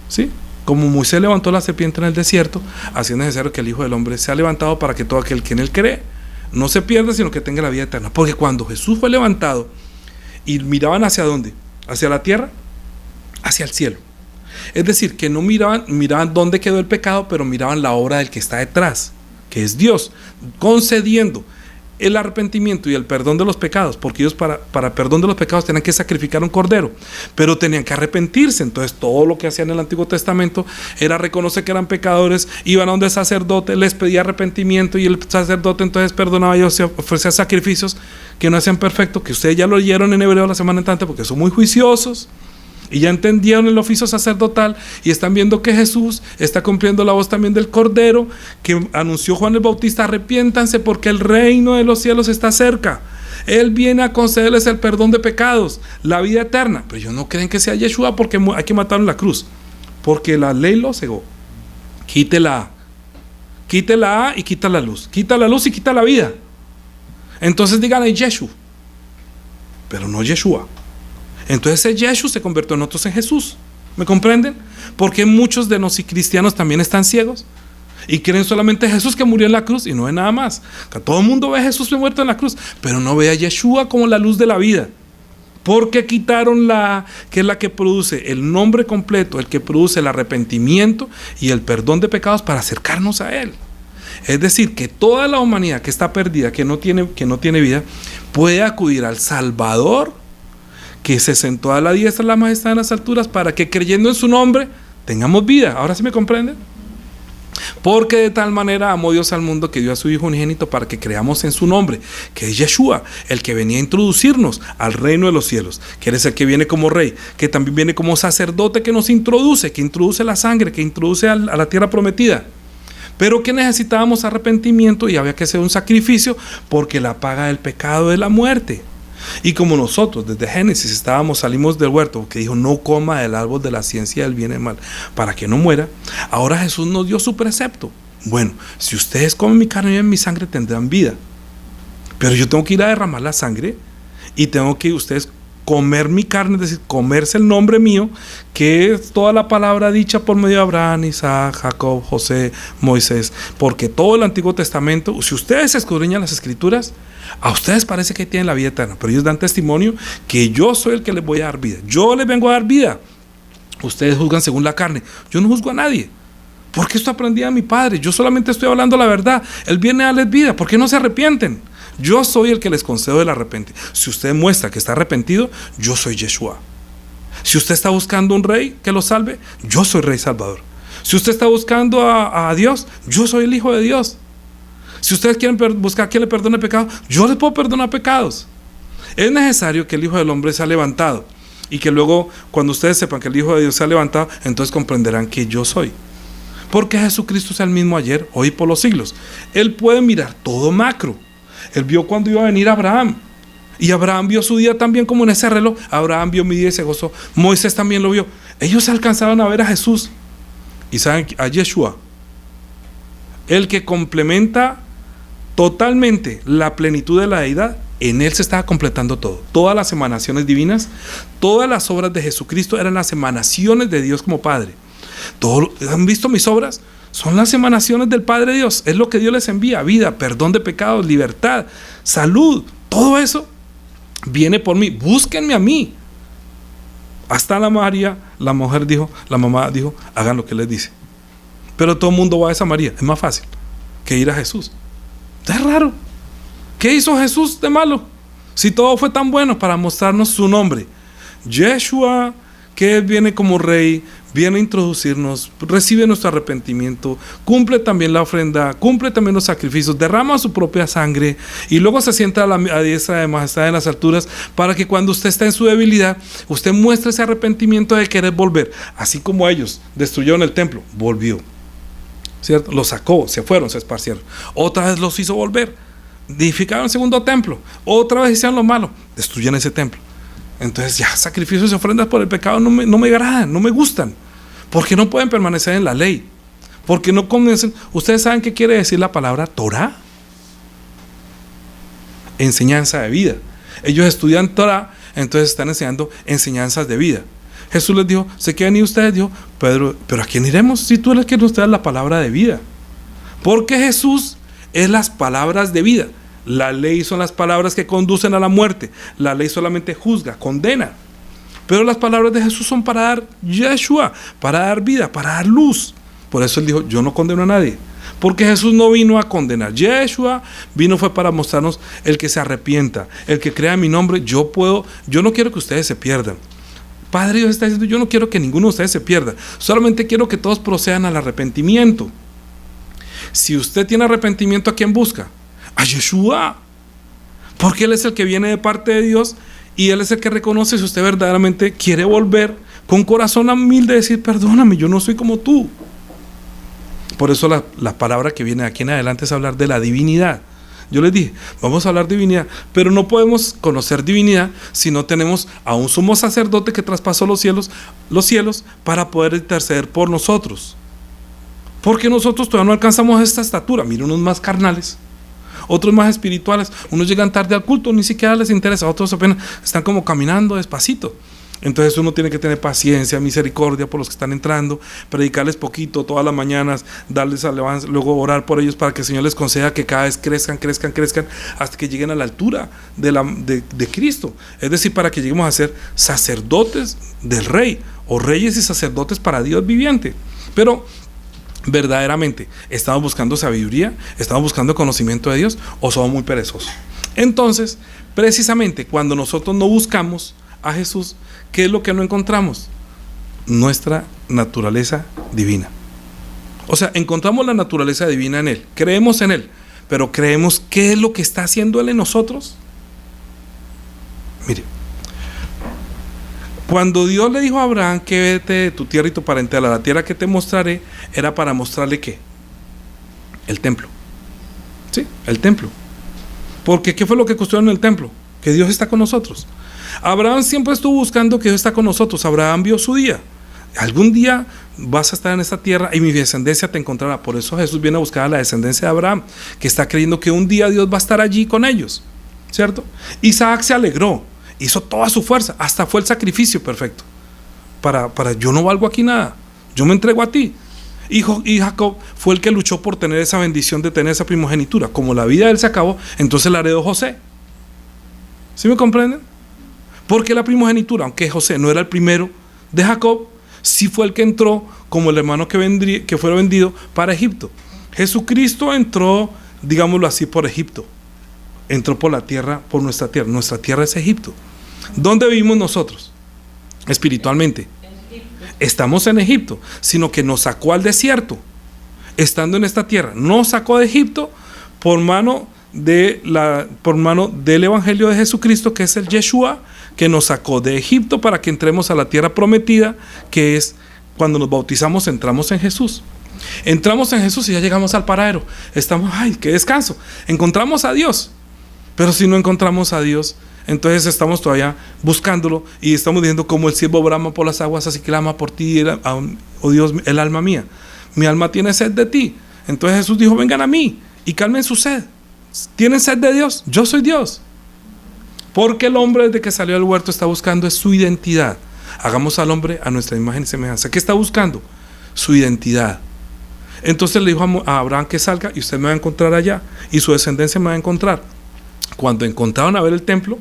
Speaker 1: ¿sí? Como Moisés levantó la serpiente en el desierto, así es necesario que el Hijo del Hombre sea levantado, para que todo aquel que en él cree no se pierda, sino que tenga la vida eterna. Porque cuando Jesús fue levantado y miraban hacia dónde, ¿Hacia la tierra? Hacia el cielo. Es decir, que no miraban dónde quedó el pecado, pero miraban la obra del que está detrás, que es Dios, concediendo el arrepentimiento y el perdón de los pecados, porque ellos para perdón de los pecados tenían que sacrificar un cordero, pero tenían que arrepentirse. Entonces todo lo que hacían en el Antiguo Testamento era reconocer que eran pecadores, iban a donde el sacerdote, les pedía arrepentimiento y el sacerdote entonces perdonaba y ofrecía sacrificios que no hacían perfecto, que ustedes ya lo leyeron en Hebreo la semana entrante porque son muy juiciosos y ya entendieron el oficio sacerdotal y están viendo que Jesús está cumpliendo la voz también del Cordero que anunció Juan el Bautista: arrepiéntanse porque el reino de los cielos está cerca. Él viene a concederles el perdón de pecados, la vida eterna. Pero ellos no creen que sea Yeshua porque hay que matarlo en la cruz, porque la ley lo cegó. Quite la A y quita la luz y quita la vida. Entonces díganle Yeshua, pero no Yeshua. Entonces ese Yeshua se convirtió en otros en Jesús. ¿Me comprenden? Porque muchos de nosotros cristianos también están ciegos y creen solamente Jesús que murió en la cruz y no ve nada más. Que todo el mundo ve a Jesús muerto en la cruz, pero no ve a Yeshua como la luz de la vida. Porque quitaron la que es la que produce el nombre completo, el que produce el arrepentimiento y el perdón de pecados para acercarnos a Él. Es decir, que toda la humanidad que está perdida, que no tiene vida, puede acudir al Salvador, que se sentó a la diestra de la majestad en las alturas, para que creyendo en su nombre tengamos vida. ¿Ahora sí me comprenden? Porque de tal manera amó Dios al mundo que dio a su Hijo unigénito para que creamos en su nombre, que es Yeshua, el que venía a introducirnos al reino de los cielos, que es el que viene como rey, que también viene como sacerdote, que nos introduce, que introduce la sangre, que introduce a la tierra prometida. Pero que necesitábamos arrepentimiento y había que hacer un sacrificio, porque la paga del pecado es la muerte. Y como nosotros desde Génesis salimos del huerto que dijo: no coma del árbol de la ciencia del bien y del mal, para que no muera, ahora Jesús nos dio su precepto. Bueno, si ustedes comen mi carne y beben mi sangre tendrán vida, pero yo tengo que ir a derramar la sangre y tengo que ustedes comer mi carne, es decir, comerse el nombre mío, que es toda la palabra dicha por medio de Abraham, Isaac, Jacob, José, Moisés. Porque todo el Antiguo Testamento, si ustedes escudriñan las Escrituras, a ustedes parece que tienen la vida eterna, pero ellos dan testimonio que yo soy el que les voy a dar vida. Yo les vengo a dar vida. Ustedes juzgan según la carne. Yo no juzgo a nadie, porque esto aprendí a mi Padre. Yo solamente estoy hablando la verdad. Él viene a darles vida. ¿Por qué no se arrepienten? Yo soy el que les concedo el arrepentimiento. Si usted muestra que está arrepentido, yo soy Yeshua. Si usted está buscando un rey que lo salve, yo soy Rey Salvador. Si usted está buscando a Dios, yo soy el Hijo de Dios. Si ustedes quieren buscar que le perdone pecados, yo les puedo perdonar pecados. Es necesario que el Hijo del Hombre sea levantado, y que luego, cuando ustedes sepan que el Hijo de Dios se ha levantado, entonces comprenderán que yo soy. Porque Jesucristo es el mismo ayer, hoy y por los siglos. Él puede mirar todo macro. Él vio cuando iba a venir Abraham, y Abraham vio su día también como en ese reloj. Abraham vio mi día y se gozó. Moisés también lo vio. Ellos alcanzaron a ver a Jesús. Y saben, a Yeshua, el que complementa totalmente la plenitud de la deidad. En él se estaba completando todo. Todas las emanaciones divinas, todas las obras de Jesucristo eran las emanaciones de Dios como Padre. ¿Han visto mis obras? Son las emanaciones del Padre Dios. Es lo que Dios les envía: vida, perdón de pecados, libertad, salud. Todo eso viene por mí. Búsquenme a mí. Hasta la María, la mamá dijo: hagan lo que les dice. Pero todo el mundo va a esa María. Es más fácil que ir a Jesús. Es raro. ¿Qué hizo Jesús de malo? Si todo fue tan bueno para mostrarnos su nombre. Yeshua, que viene como rey, viene a introducirnos, recibe nuestro arrepentimiento, cumple también la ofrenda, cumple también los sacrificios, derrama su propia sangre y luego se sienta a la diestra de majestad en las alturas, para que cuando usted está en su debilidad, usted muestre ese arrepentimiento de querer volver. Así como ellos destruyeron el templo, volvió, ¿cierto? Los sacó, se fueron, se esparcieron. Otra vez los hizo volver, edificaron el segundo templo, otra vez hicieron lo malo, destruyeron ese templo. Entonces ya sacrificios y ofrendas por el pecado no me agradan, no me gustan, porque no pueden permanecer en la ley, porque no convencen. ¿Ustedes saben qué quiere decir la palabra Torah? Enseñanza de vida. Ellos estudian Torah, entonces están enseñando enseñanzas de vida. Jesús les dijo: ¿se quieren ir ustedes? Dijo: Pedro, ¿pero a quién iremos si tú eres quien nos trae la palabra de vida? Porque Jesús es las palabras de vida. La ley son las palabras que conducen a la muerte. La ley solamente juzga, condena. Pero las palabras de Jesús son para dar Yeshua, para dar vida, para dar luz. Por eso Él dijo, yo no condeno a nadie. Porque Jesús no vino a condenar. Yeshua vino fue para mostrarnos el que se arrepienta, el que crea en mi nombre. Yo no quiero que ustedes se pierdan. Padre Dios está diciendo, yo no quiero que ninguno de ustedes se pierda. Solamente quiero que todos procedan al arrepentimiento. Si usted tiene arrepentimiento, ¿a quién busca? A Yeshua. Porque Él es el que viene de parte de Dios y Él es el que reconoce si usted verdaderamente quiere volver con corazón humilde y decir, perdóname, yo no soy como tú. Por eso la palabra que viene de aquí en adelante es hablar de la divinidad. Yo les dije, vamos a hablar de divinidad, pero no podemos conocer divinidad si no tenemos a un sumo sacerdote que traspasó los cielos para poder interceder por nosotros. Porque nosotros todavía no alcanzamos esta estatura. Miren, unos más carnales, otros más espirituales, unos llegan tarde al culto, ni siquiera les interesa, otros apenas están como caminando despacito. Entonces uno tiene que tener paciencia, misericordia por los que están entrando, predicarles poquito todas las mañanas, darles alabanza, luego orar por ellos para que el Señor les conceda que cada vez crezcan hasta que lleguen a la altura de Cristo. Es decir, para que lleguemos a ser sacerdotes del Rey, o reyes y sacerdotes para Dios viviente. Pero verdaderamente, ¿estamos buscando sabiduría? ¿Estamos buscando conocimiento de Dios? ¿O somos muy perezosos? Entonces, precisamente cuando nosotros no buscamos a Jesús, ¿qué es lo que no encontramos? Nuestra naturaleza divina. O sea, encontramos la naturaleza divina en Él, creemos en Él, pero creemos qué es lo que está haciendo Él en nosotros. Mire, cuando Dios le dijo a Abraham que vete de tu tierra y tu parentela a la tierra que te mostraré, era para mostrarle ¿qué? El templo. Sí, el templo. Porque ¿qué fue lo que construyeron en el templo? Que Dios está con nosotros. Abraham siempre estuvo buscando que Dios está con nosotros. Abraham vio su día. Algún día vas a estar en esta tierra y mi descendencia te encontrará. Por eso Jesús viene a buscar a la descendencia de Abraham, que está creyendo que un día Dios va a estar allí con ellos, ¿cierto? Isaac se alegró, hizo toda su fuerza, hasta fue el sacrificio perfecto. Para yo no valgo aquí nada, yo me entrego a ti. Y Jacob fue el que luchó por tener esa bendición de tener esa primogenitura. Como la vida de él se acabó, entonces la heredó José. ¿Sí me comprenden? Porque la primogenitura, aunque José no era el primero de Jacob, sí fue el que entró como el hermano que fue vendido para Egipto. Jesucristo entró, digámoslo así, por Egipto. Entró por la tierra, por nuestra tierra. Nuestra tierra es Egipto. ¿Dónde vivimos nosotros? Espiritualmente. Estamos en Egipto, sino que nos sacó al desierto, estando en esta tierra. Nos sacó de Egipto por mano del evangelio de Jesucristo, que es el Yeshua, que nos sacó de Egipto para que entremos a la tierra prometida, que es cuando nos bautizamos, entramos en Jesús. Entramos en Jesús y ya llegamos al paradero. Estamos, ¡ay, qué descanso! Encontramos a Dios. Pero si no encontramos a Dios, entonces estamos todavía buscándolo y estamos diciendo como el siervo brama por las aguas, así clama por ti, oh Dios, el alma mía. Mi alma tiene sed de ti. Entonces Jesús dijo, vengan a mí y calmen su sed. ¿Tienen sed de Dios? Yo soy Dios. Porque el hombre desde que salió del huerto está buscando es su identidad. Hagamos al hombre a nuestra imagen y semejanza. ¿Qué está buscando? Su identidad. Entonces le dijo a Abraham que salga y usted me va a encontrar allá y su descendencia me va a encontrar. Cuando encontraron a ver el templo,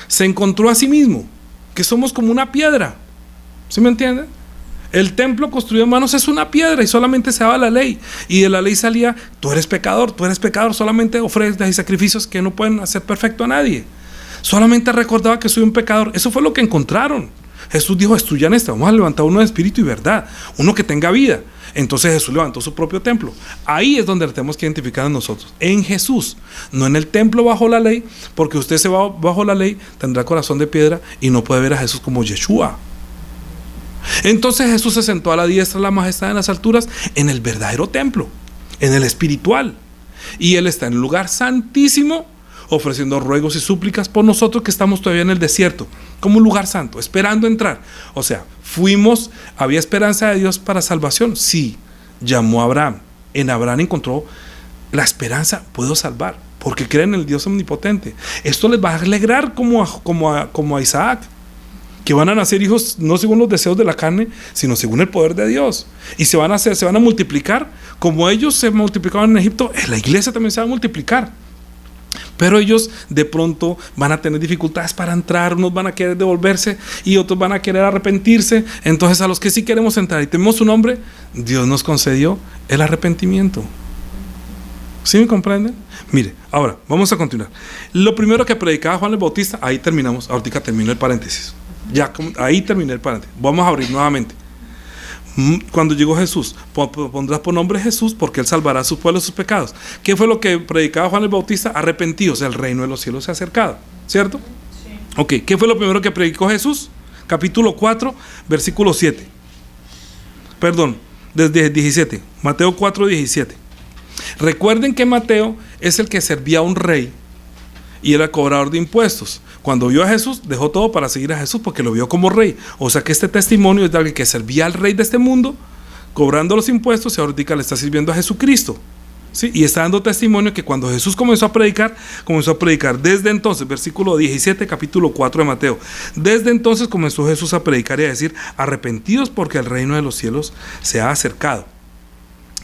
Speaker 1: se encontró a sí mismo, que somos como una piedra. ¿Sí me entienden? El templo construido en manos es una piedra y solamente se daba la ley. Y de la ley salía, tú eres pecador, solamente ofrendas y sacrificios que no pueden hacer perfecto a nadie. Solamente recordaba que soy un pecador. Eso fue lo que encontraron. Jesús dijo, destruyan esto, vamos a levantar uno de espíritu y verdad, uno que tenga vida. Entonces Jesús levantó su propio templo. Ahí es donde lo tenemos que identificar a nosotros, en Jesús, no en el templo bajo la ley, porque usted se va bajo la ley, tendrá corazón de piedra y no puede ver a Jesús como Yeshua. Entonces Jesús se sentó a la diestra de la majestad en las alturas, en el verdadero templo, en el espiritual, y Él está en el lugar santísimo, ofreciendo ruegos y súplicas por nosotros que estamos todavía en el desierto, como un lugar santo, esperando entrar. O sea, había esperanza de Dios para salvación. Sí, llamó a Abraham. En Abraham encontró la esperanza, puedo salvar, porque creen en el Dios omnipotente. Esto les va a alegrar como a Isaac, que van a nacer hijos no según los deseos de la carne, sino según el poder de Dios. Y se van a multiplicar, como ellos se multiplicaban en Egipto, la iglesia también se va a multiplicar. Pero ellos de pronto van a tener dificultades para entrar, unos van a querer devolverse y otros van a querer arrepentirse. Entonces a los que sí queremos entrar y tenemos su nombre, Dios nos concedió el arrepentimiento. ¿Sí me comprenden? Mire, ahora vamos a continuar. Lo primero que predicaba Juan el Bautista, ahí terminamos, ahorita termino el paréntesis. Ya, ahí terminé el paréntesis. Vamos a abrir nuevamente. Cuando llegó Jesús, pondrás por nombre Jesús porque Él salvará a su pueblo de sus pecados. ¿Qué fue lo que predicaba Juan el Bautista? Arrepentidos, el reino de los cielos se ha acercado, ¿cierto? Sí. Ok, ¿qué fue lo primero que predicó Jesús? Capítulo 4, versículo 7. Perdón, desde 17. Mateo 4, 17. Recuerden que Mateo es el que servía a un rey y era cobrador de impuestos. Cuando vio a Jesús, dejó todo para seguir a Jesús porque lo vio como rey. O sea que este testimonio es de alguien que servía al rey de este mundo, cobrando los impuestos, y ahorita le está sirviendo a Jesucristo. ¿Sí? Y está dando testimonio que cuando Jesús comenzó a predicar desde entonces, versículo 17, capítulo 4 de Mateo. Desde entonces comenzó Jesús a predicar y a decir: arrepentidos porque el reino de los cielos se ha acercado.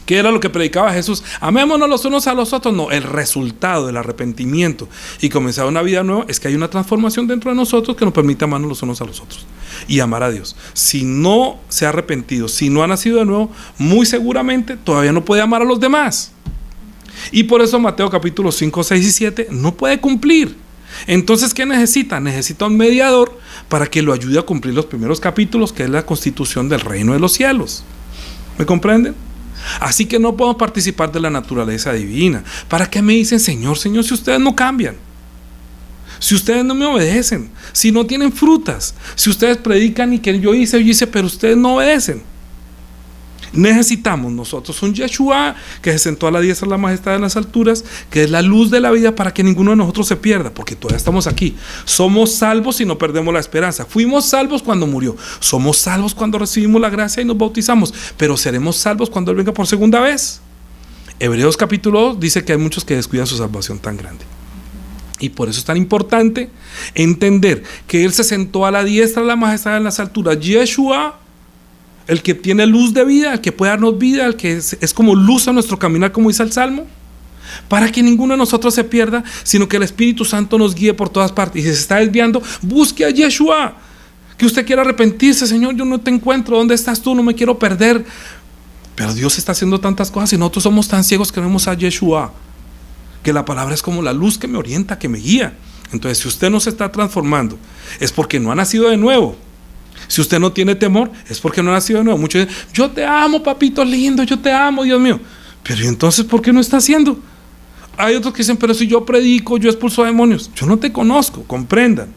Speaker 1: ¿Qué era lo que predicaba Jesús? Amémonos los unos a los otros. No, el resultado del arrepentimiento y comenzar una vida nueva es que hay una transformación dentro de nosotros que nos permite amarnos los unos a los otros y amar a Dios. Si no se ha arrepentido, si no ha nacido de nuevo, muy seguramente todavía no puede amar a los demás. Y por eso Mateo capítulo 5, 6 y 7 no puede cumplir. Entonces, ¿qué necesita? Necesita un mediador para que lo ayude a cumplir los primeros capítulos, que es la constitución del reino de los cielos. ¿Me comprenden? Así que no podemos participar de la naturaleza divina. ¿Para qué me dicen Señor, Señor, si ustedes no cambian? Si ustedes no me obedecen, si no tienen frutas, si ustedes predican y que yo hice, pero ustedes no obedecen. Necesitamos nosotros un Yeshua que se sentó a la diestra de la majestad en las alturas, que es la luz de la vida para que ninguno de nosotros se pierda, porque todavía estamos aquí. Somos salvos y no perdemos la esperanza. Fuimos salvos cuando murió, somos salvos cuando recibimos la gracia y nos bautizamos, pero seremos salvos cuando Él venga por segunda vez. Hebreos capítulo 2 dice que hay muchos que descuidan su salvación tan grande. Y por eso es tan importante entender que Él se sentó a la diestra de la majestad en las alturas. Yeshua, el que tiene luz de vida, el que puede darnos vida, el que es como luz a nuestro caminar, como dice el Salmo, para que ninguno de nosotros se pierda, sino que el Espíritu Santo nos guíe por todas partes. Y si se está desviando, busque a Yeshua. Que usted quiera arrepentirse: Señor, yo no te encuentro, ¿dónde estás tú? No me quiero perder. Pero Dios está haciendo tantas cosas y nosotros somos tan ciegos que vemos a Yeshua, que la palabra es como la luz que me orienta, que me guía. Entonces, si usted no se está transformando, es porque no ha nacido de nuevo. Si usted no tiene temor, es porque no ha nacido de nuevo. Muchos dicen: yo te amo, papito lindo, yo te amo, Dios mío. Pero ¿y entonces por qué no está haciendo? Hay otros que dicen: pero si yo predico, yo expulso demonios. Yo no te conozco, comprendan.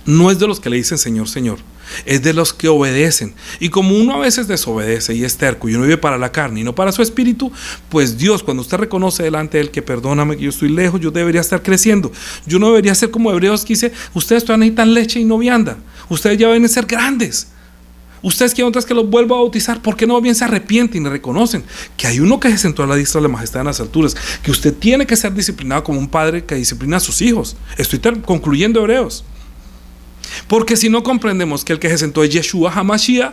Speaker 1: No es de los que le dicen Señor, Señor, es de los que obedecen. Y como uno a veces desobedece y es terco y uno vive para la carne y no para su espíritu, pues Dios, cuando usted reconoce delante de Él que perdóname, que yo estoy lejos, yo debería estar creciendo. Yo no debería ser como Hebreos que dice: ustedes todavía necesitan leche y no vianda. Ustedes ya deben ser grandes. Ustedes quieren otras que los vuelva a bautizar. ¿Por qué no bien se arrepienten y reconocen que hay uno que se sentó a la diestra de la majestad en las alturas? Que usted tiene que ser disciplinado como un padre que disciplina a sus hijos. Estoy concluyendo Hebreos. Porque si no comprendemos que el que se sentó es Yeshua HaMashiach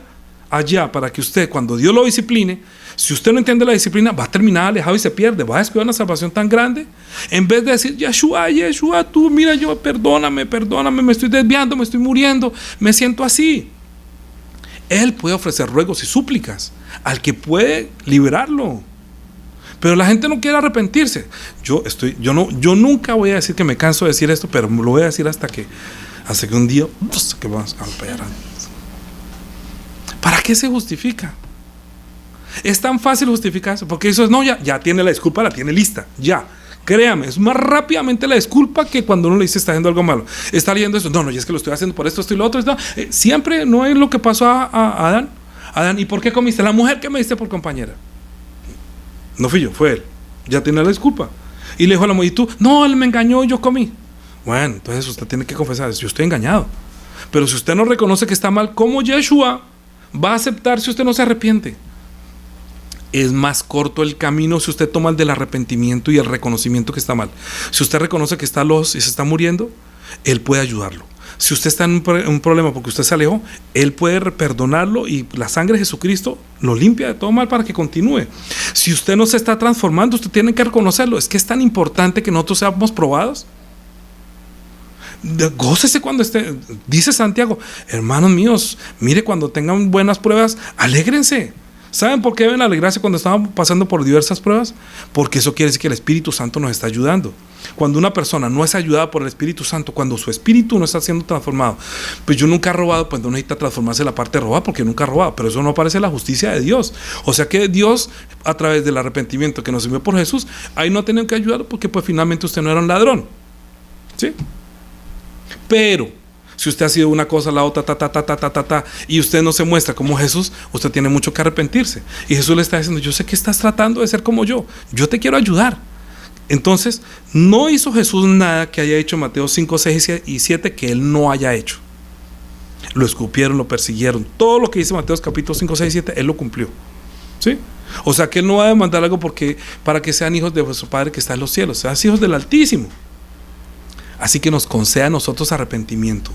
Speaker 1: allá, para que usted, cuando Dios lo discipline, si usted no entiende la disciplina, va a terminar alejado y se pierde, va a descuidar una salvación tan grande. En vez de decir: Yeshua, Yeshua, tú, mira, yo, perdóname, me estoy desviando, me estoy muriendo, me siento así. Él puede ofrecer ruegos y súplicas al que puede liberarlo. Pero la gente no quiere arrepentirse. Yo nunca voy a decir que me canso de decir esto, pero lo voy a decir hasta que un día que vamos a pegar. ¿Para qué se justifica? Es tan fácil justificarse, porque eso es: no, ya tiene la disculpa, la tiene lista, ya. Créame, es más rápidamente la disculpa que cuando uno le dice está haciendo algo malo. Está leyendo esto: no, y es que lo estoy haciendo por esto y lo otro. Siempre no es lo que pasó a Adán. Adán, ¿y por qué comiste? La mujer que me diste por compañera. No fui yo, fue él. Ya tiene la disculpa. Y le dijo a la mujer: ¿y tú? No, él me engañó y yo comí. Bueno, entonces usted tiene que confesar: yo estoy engañado. Pero si usted no reconoce que está mal, ¿cómo Yeshua va a aceptar si usted no se arrepiente? Es más corto el camino si usted toma el del arrepentimiento y el reconocimiento que está mal. Si usted reconoce que está lejos y se está muriendo, Él puede ayudarlo. Si usted está en un problema porque usted se alejó, Él puede perdonarlo y la sangre de Jesucristo lo limpia de todo mal para que continúe. Si usted no se está transformando, usted tiene que reconocerlo. Es que es tan importante que nosotros seamos probados. Gócese cuando esté, dice Santiago, hermanos míos, mire, cuando tengan buenas pruebas, alégrense. ¿Saben por qué deben alegrarse cuando estamos pasando por diversas pruebas? Porque eso quiere decir que el Espíritu Santo nos está ayudando. Cuando una persona no es ayudada por el Espíritu Santo, cuando su espíritu no está siendo transformado, pues yo nunca he robado, pues no necesita transformarse la parte de robar porque yo nunca he robado, pero eso no aparece en la justicia de Dios. O sea que Dios, a través del arrepentimiento que nos envió por Jesús, ahí no ha tenido que ayudarlo porque pues finalmente usted no era un ladrón. ¿Sí? Pero si usted ha sido una cosa, la otra, y usted no se muestra como Jesús, usted tiene mucho que arrepentirse. Y Jesús le está diciendo, yo sé que estás tratando de ser como yo te quiero ayudar. Entonces, no hizo Jesús nada que haya hecho Mateo 5, 6 y 7 que Él no haya hecho. Lo escupieron, lo persiguieron. Todo lo que dice Mateo capítulo 5, 6 y 7, Él lo cumplió. ¿Sí? O sea que Él no va a demandar algo para que sean hijos de vuestro Padre que está en los cielos, sean hijos del Altísimo. Así que nos conceda a nosotros arrepentimiento.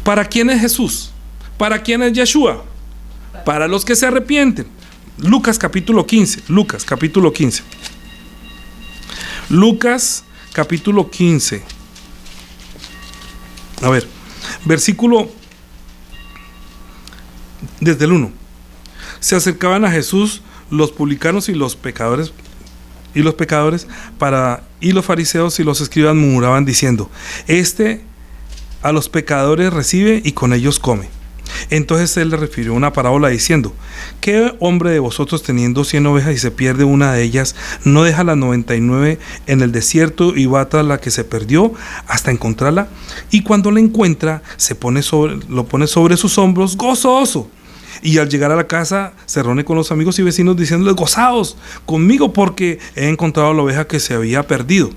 Speaker 1: ¿Para quién es Jesús? ¿Para quién es Yeshua? Para los que se arrepienten. Lucas capítulo 15. Lucas capítulo 15. Lucas capítulo 15. A ver, versículo desde el 1. Se acercaban a Jesús los publicanos y los pecadores, y los fariseos y los escribas murmuraban diciendo: Este a los pecadores recibe y con ellos come. Entonces él le refirió una parábola diciendo: ¿Qué hombre de vosotros teniendo 100 ovejas y se pierde una de ellas, no deja las 99 en el desierto y va tras la que se perdió hasta encontrarla? Y cuando la encuentra, lo pone sobre sus hombros gozoso. Y al llegar a la casa se reúne con los amigos y vecinos diciéndoles: gozaos conmigo porque he encontrado la oveja que se había perdido.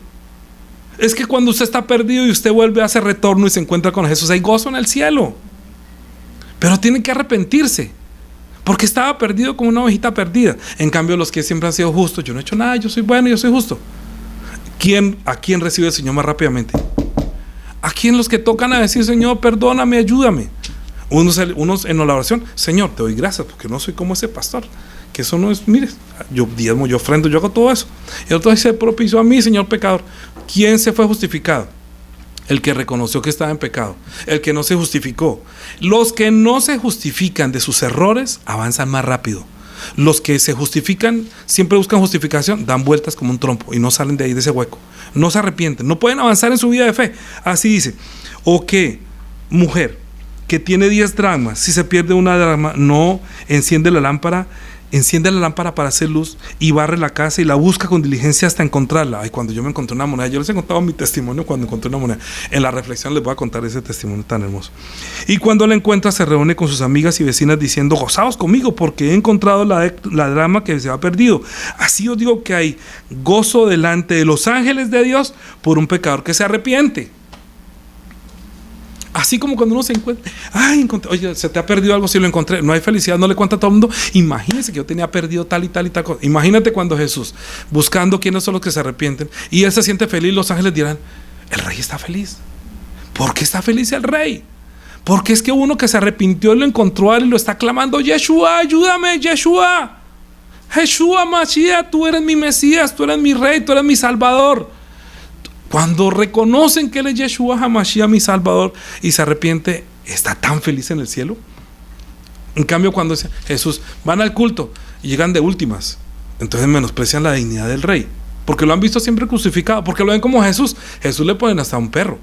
Speaker 1: Es que cuando usted está perdido y usted vuelve a hacer retorno y se encuentra con Jesús, hay gozo en el cielo. Pero tiene que arrepentirse, porque estaba perdido como una ovejita perdida. En cambio, los que siempre han sido justos, yo no he hecho nada, yo soy bueno, yo soy justo. ¿A quién recibe el Señor más rápidamente? ¿A quién? Los que tocan a decir: Señor, perdóname, ayúdame. Unos en la oración: Señor, te doy gracias porque no soy como ese pastor, que eso no es, mire, yo diezmo, yo ofrendo, yo hago todo eso. Y otro dice: propicio a mí, Señor pecador. ¿Quién se fue justificado? El que reconoció que estaba en pecado, el que no se justificó. Los que no se justifican de sus errores avanzan más rápido. Los que se justifican, siempre buscan justificación, dan vueltas como un trompo y no salen de ahí, de ese hueco. No se arrepienten, no pueden avanzar en su vida de fe. Así dice: ¿o qué mujer que tiene 10 dracmas, si se pierde una dracma, no enciende la lámpara para hacer luz y barre la casa y la busca con diligencia hasta encontrarla? Ay, cuando yo me encontré una moneda, yo les he contado mi testimonio cuando encontré una moneda. En la reflexión les voy a contar ese testimonio tan hermoso. Y cuando la encuentra, se reúne con sus amigas y vecinas diciendo: gozaos conmigo porque he encontrado la dracma que se ha perdido. Así os digo que hay gozo delante de los ángeles de Dios por un pecador que se arrepiente. Así como cuando uno se encuentra, oye, se te ha perdido algo, si lo encontré, no hay felicidad, no le cuenta a todo el mundo. Imagínense que yo tenía perdido tal y tal y tal cosa. Imagínate cuando Jesús, buscando quiénes son los que se arrepienten, y él se siente feliz, los ángeles dirán: el rey está feliz. ¿Por qué está feliz el rey? Porque es que uno que se arrepintió y lo encontró a él y lo está clamando: Yeshua, ayúdame, Yeshua, Yeshua Mashiach, tú eres mi Mesías, tú eres mi rey, tú eres mi salvador. Cuando reconocen que Él es Yeshua HaMashiach, mi Salvador, y se arrepiente, está tan feliz en el cielo. En cambio, cuando Jesús, van al culto y llegan de últimas, entonces menosprecian la dignidad del rey, porque lo han visto siempre crucificado, porque lo ven como Jesús. Jesús le ponen hasta un perro,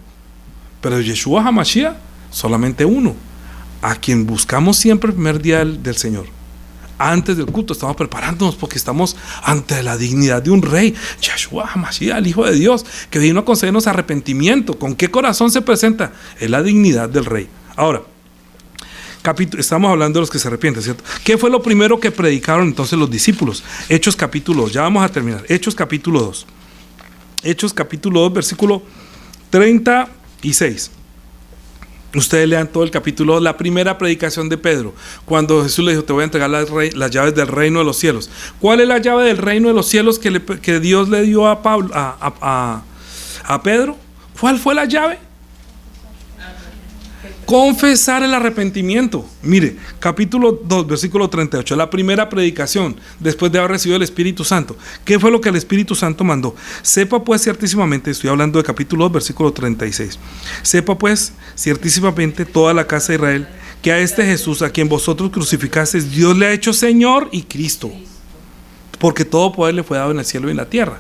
Speaker 1: pero Yeshua HaMashiach, solamente uno, a quien buscamos siempre el primer día del Señor. Antes del culto estamos preparándonos porque estamos ante la dignidad de un rey, Yeshua HaMashiach, el Hijo de Dios, que vino a concedernos arrepentimiento. ¿Con qué corazón se presenta? Es la dignidad del rey. Ahora, estamos hablando de los que se arrepienten, ¿cierto? ¿Qué fue lo primero que predicaron entonces los discípulos? Hechos capítulo 2, ya vamos a terminar. Hechos capítulo 2. Hechos capítulo 2, versículo 36. Ustedes lean todo el capítulo, la primera predicación de Pedro, cuando Jesús le dijo: te voy a entregar las llaves del reino de los cielos. ¿Cuál es la llave del reino de los cielos que Dios le dio a Pedro? ¿Cuál fue la llave? Confesar el arrepentimiento. Mire, capítulo 2, versículo 38, la primera predicación después de haber recibido el Espíritu Santo. ¿Qué fue lo que el Espíritu Santo mandó? Sepa pues ciertísimamente, estoy hablando de capítulo 2, versículo 36. Sepa pues ciertísimamente toda la casa de Israel que a este Jesús, a quien vosotros crucificasteis, Dios le ha hecho Señor y Cristo. Porque todo poder le fue dado en el cielo y en la tierra.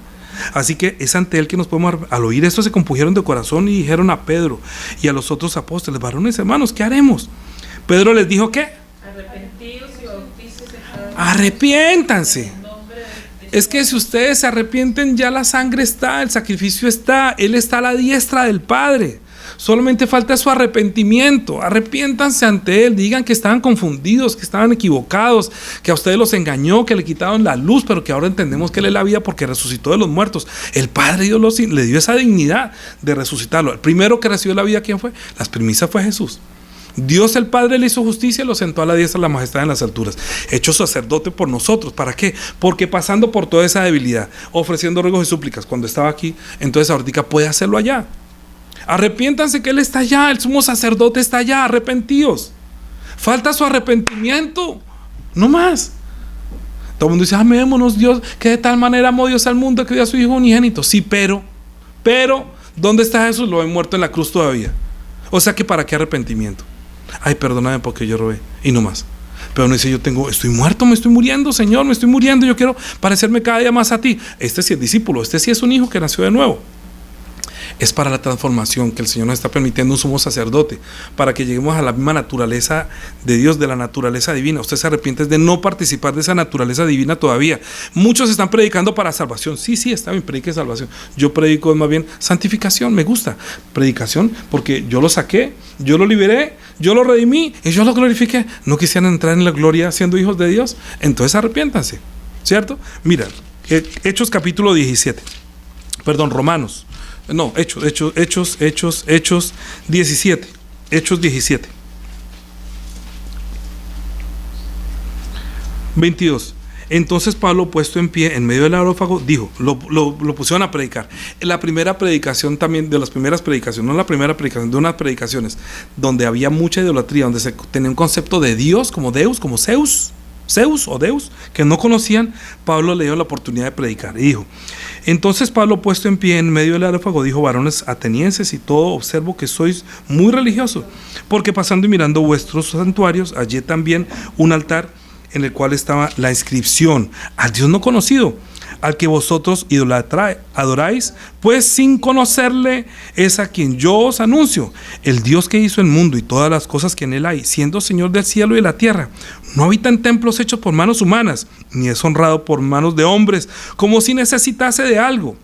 Speaker 1: Así que es ante él que nos podemos. Al oír esto se compungieron de corazón y dijeron a Pedro y a los otros apóstoles: varones hermanos, ¿qué haremos? Pedro les dijo: ¿qué?
Speaker 2: Arrepentíos y bautícese cada uno.
Speaker 1: Arrepiéntanse. Es que si ustedes se arrepienten, ya la sangre está, el sacrificio está, él está a la diestra del Padre. Solamente falta su arrepentimiento. Arrepiéntanse ante él, digan que estaban confundidos, que estaban equivocados, que a ustedes los engañó, que le quitaron la luz, pero que ahora entendemos que él es la vida porque resucitó de los muertos. El Padre Dios le dio esa dignidad de resucitarlo. El primero que recibió la vida, ¿quién fue? Las primicias fue Jesús. Dios el Padre le hizo justicia y lo sentó a la diestra de la majestad en las alturas, hecho sacerdote por nosotros. ¿Para qué? Porque pasando por toda esa debilidad, ofreciendo ruegos y súplicas cuando estaba aquí, entonces ahorita puede hacerlo allá. Arrepiéntanse que él está allá, el sumo sacerdote está allá, arrepentíos. Falta su arrepentimiento, no más. Todo el mundo dice: amémonos Dios, que de tal manera amó Dios al mundo que dio a su Hijo unigénito. Sí, pero, ¿dónde está Jesús? Lo ven muerto en la cruz todavía. O sea que ¿para qué arrepentimiento? Ay, perdóname porque yo robé, y no más. Pero no dice: estoy muerto, me estoy muriendo, Señor, me estoy muriendo, yo quiero parecerme cada día más a ti. Este sí es discípulo, este sí es un hijo que nació de nuevo. Es para la transformación que el Señor nos está permitiendo un sumo sacerdote, para que lleguemos a la misma naturaleza de Dios, de la naturaleza divina. Usted se arrepiente de no participar de esa naturaleza divina todavía. Muchos están predicando para salvación. Sí, está bien, predique salvación. Yo predico más bien santificación, me gusta. Predicación, porque yo lo saqué, yo lo liberé, yo lo redimí y yo lo glorifiqué. ¿No quisieran entrar en la gloria siendo hijos de Dios? Entonces arrepiéntanse, ¿cierto? Mira, Hechos capítulo 17. Perdón, Romanos. No, Hechos 17. Hechos 17. 22. Entonces Pablo, puesto en pie en medio del areópago, dijo, lo pusieron a predicar. La primera predicación también, de las primeras predicaciones, no la primera predicación, de unas predicaciones donde había mucha idolatría, donde se tenía un concepto de Dios como Deus, como Zeus o Deus, que no conocían. Pablo le dio la oportunidad de predicar y dijo: entonces Pablo, puesto en pie en medio del areópago, dijo: varones atenienses y todo, observo que sois muy religiosos, porque pasando y mirando vuestros santuarios, hallé también un altar en el cual estaba la inscripción: al Dios no conocido, al que vosotros adoráis, pues sin conocerle es a quien yo os anuncio, el Dios que hizo el mundo y todas las cosas que en él hay, siendo Señor del cielo y de la tierra. No habita en templos hechos por manos humanas, ni es honrado por manos de hombres, como si necesitase de algo,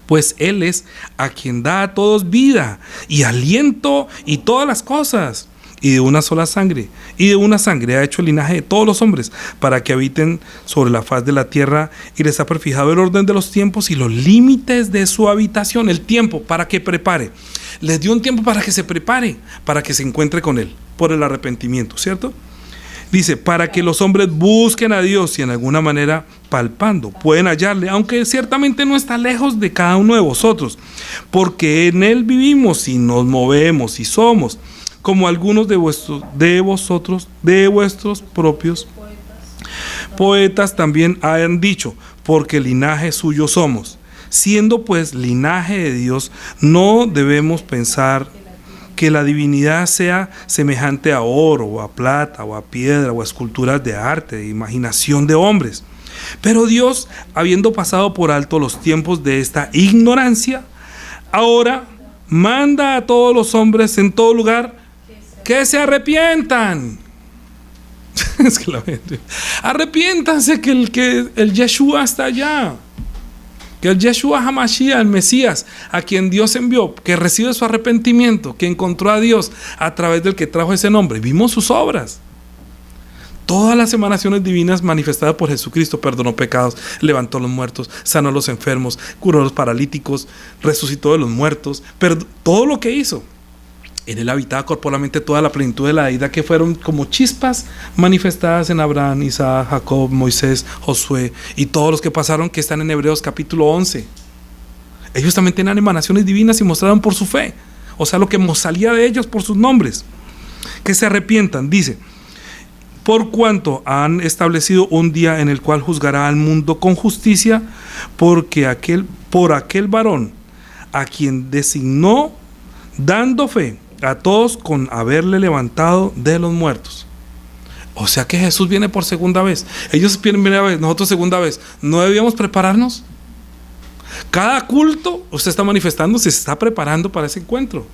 Speaker 1: pues él es a quien da a todos vida y aliento y todas las cosas. Y de una sola sangre, ha hecho el linaje de todos los hombres, para que habiten sobre la faz de la tierra, y les ha prefijado el orden de los tiempos y los límites de su habitación. El tiempo para que prepare. Les dio un tiempo para que se prepare, para que se encuentre con él, por el arrepentimiento, ¿cierto? Dice: para que los hombres busquen a Dios y en alguna manera palpando pueden hallarle, aunque ciertamente no está lejos de cada uno de vosotros, porque en él vivimos y nos movemos y somos, como algunos de vosotros, de vuestros propios poetas también han dicho, porque linaje suyo somos. Siendo pues linaje de Dios, no debemos pensar que la divinidad sea semejante a oro, o a plata, o a piedra, o a esculturas de arte, de imaginación de hombres. Pero Dios, habiendo pasado por alto los tiempos de esta ignorancia, ahora manda a todos los hombres en todo lugar que se arrepientan. Es que arrepiéntanse, que el Yeshua está allá, que el Yeshua HaMashiach, el Mesías, a quien Dios envió, que recibe su arrepentimiento, que encontró a Dios a través del que trajo ese nombre. Vimos sus obras. Todas las emanaciones divinas manifestadas por Jesucristo: perdonó pecados, levantó a los muertos, sanó a los enfermos, curó a los paralíticos, resucitó de los muertos. Todo lo que hizo. En él habitaba corporalmente toda la plenitud de la deidad, que fueron como chispas manifestadas en Abraham, Isaac, Jacob, Moisés, Josué y todos los que pasaron, que están en Hebreos capítulo 11. Ellos también tenían emanaciones divinas y mostraron por su fe. o sea, lo que salía de ellos por sus nombres. Que se arrepientan, dice, por cuanto han establecido un día en el cual juzgará al mundo con justicia, por aquel varón a quien designó, dando fe a todos con haberle levantado de los muertos. O sea que Jesús viene por segunda vez. Ellos vienen primera vez, nosotros segunda vez. ¿No debíamos prepararnos? Cada culto usted está manifestando, se está preparando para ese encuentro,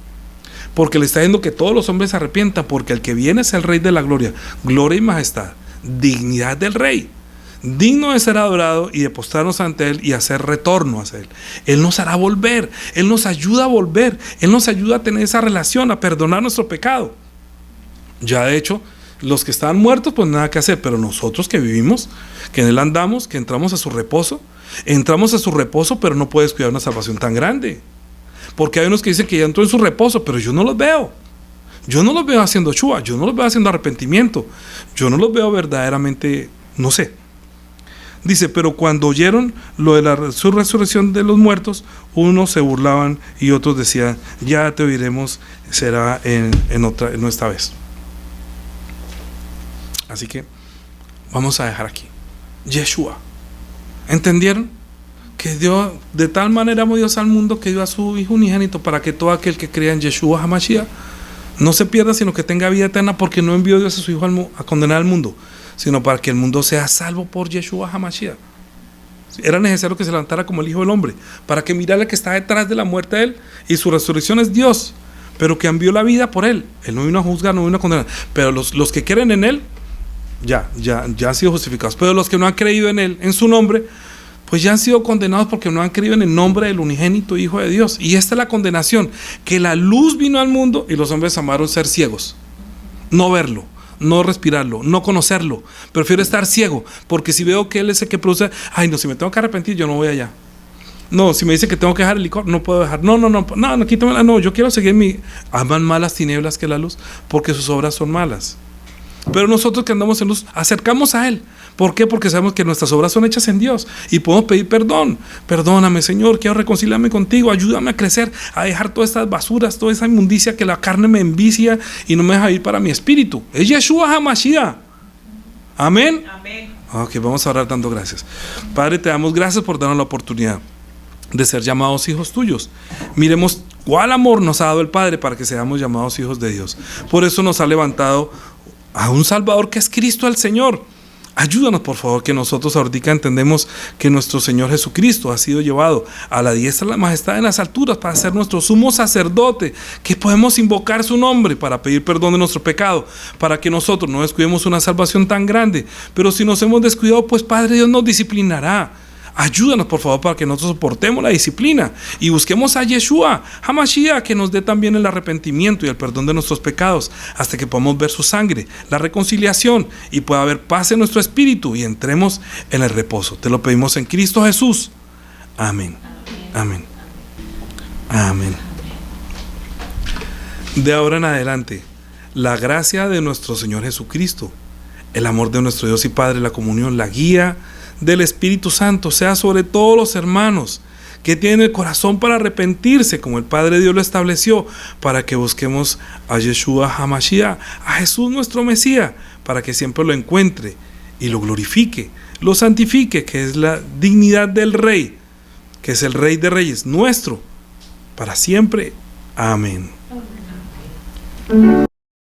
Speaker 1: porque le está diciendo que todos los hombres se arrepientan, porque el que viene es el Rey de la gloria, gloria y majestad, dignidad del Rey, digno de ser adorado y de postrarnos ante Él y hacer retorno hacia Él. Él nos hará volver, Él nos ayuda a volver, Él nos ayuda a tener esa relación, a perdonar nuestro pecado. Ya de hecho, los que estaban muertos, pues nada que hacer, pero nosotros que vivimos, que en Él andamos, que entramos a su reposo, pero no puedes cuidar una salvación tan grande. Porque hay unos que dicen que ya entró en su reposo, pero yo no los veo. Yo no los veo haciendo shua, yo no los veo haciendo arrepentimiento, yo no los veo verdaderamente, no sé. Dice, pero cuando oyeron lo de la resurrección de los muertos, unos se burlaban y otros decían, ya te oiremos, será no esta vez. Así que vamos a dejar aquí. Yeshua. ¿Entendieron? Que Dios, de tal manera amó Dios al mundo que dio a su Hijo unigénito para que todo aquel que crea en Yeshua HaMashiach no se pierda, sino que tenga vida eterna, porque no envió Dios a su Hijo a condenar al mundo, sino para que el mundo sea salvo por Yeshua HaMashiach. Era necesario que se levantara como el Hijo del Hombre, para que mirara que está detrás de la muerte de Él, y su resurrección es Dios, pero que envió la vida por Él. Él no vino a juzgar, no vino a condenar, pero los que creen en Él, ya han sido justificados. Pero los que no han creído en Él, en su nombre, pues ya han sido condenados porque no han creído en el nombre del unigénito Hijo de Dios. Y esta es la condenación, que la luz vino al mundo y los hombres amaron ser ciegos, no verlo, no respirarlo, no conocerlo. Prefiero estar ciego, porque si veo que Él es el que produce, ay no, si me tengo que arrepentir, yo no voy allá. No, si me dice que tengo que dejar el licor, no puedo dejar. No, quítamela, no, yo quiero seguir aman más las tinieblas que la luz, porque sus obras son malas. Pero nosotros que andamos en luz, acercamos a Él. ¿Por qué? Porque sabemos que nuestras obras son hechas en Dios y podemos pedir perdón. Perdóname, Señor, quiero reconciliarme contigo, ayúdame a crecer, a dejar todas estas basuras, toda esa inmundicia que la carne me envicia y no me deja ir para mi espíritu. Es Yeshua HaMashiach. Amén.
Speaker 2: Amén.
Speaker 1: Ok, vamos a orar dando gracias. Padre, te damos gracias por darnos la oportunidad de ser llamados hijos tuyos. Miremos cuál amor nos ha dado el Padre para que seamos llamados hijos de Dios. Por eso nos ha levantado a un Salvador que es Cristo el Señor. Ayúdanos, por favor, que nosotros ahorita entendemos que nuestro Señor Jesucristo ha sido llevado a la diestra de la majestad en las alturas para ser nuestro sumo sacerdote, que podemos invocar su nombre para pedir perdón de nuestro pecado, para que nosotros no descuidemos una salvación tan grande. Pero si nos hemos descuidado, pues Padre Dios nos disciplinará. Ayúdanos, por favor, para que nosotros soportemos la disciplina y busquemos a Yeshua HaMashiach, que nos dé también el arrepentimiento y el perdón de nuestros pecados, hasta que podamos ver su sangre, la reconciliación, y pueda haber paz en nuestro espíritu y entremos en el reposo. Te lo pedimos en Cristo Jesús. Amén. Amén. Amén. De ahora en adelante, la gracia de nuestro Señor Jesucristo, el amor de nuestro Dios y Padre, la comunión, la guía del Espíritu Santo sea sobre todos los hermanos que tienen el corazón para arrepentirse, como el Padre Dios lo estableció, para que busquemos a Yeshua HaMashiach, a Jesús nuestro Mesías, para que siempre lo encuentre y lo glorifique, lo santifique, que es la dignidad del Rey, que es el Rey de Reyes, nuestro, para siempre. Amén.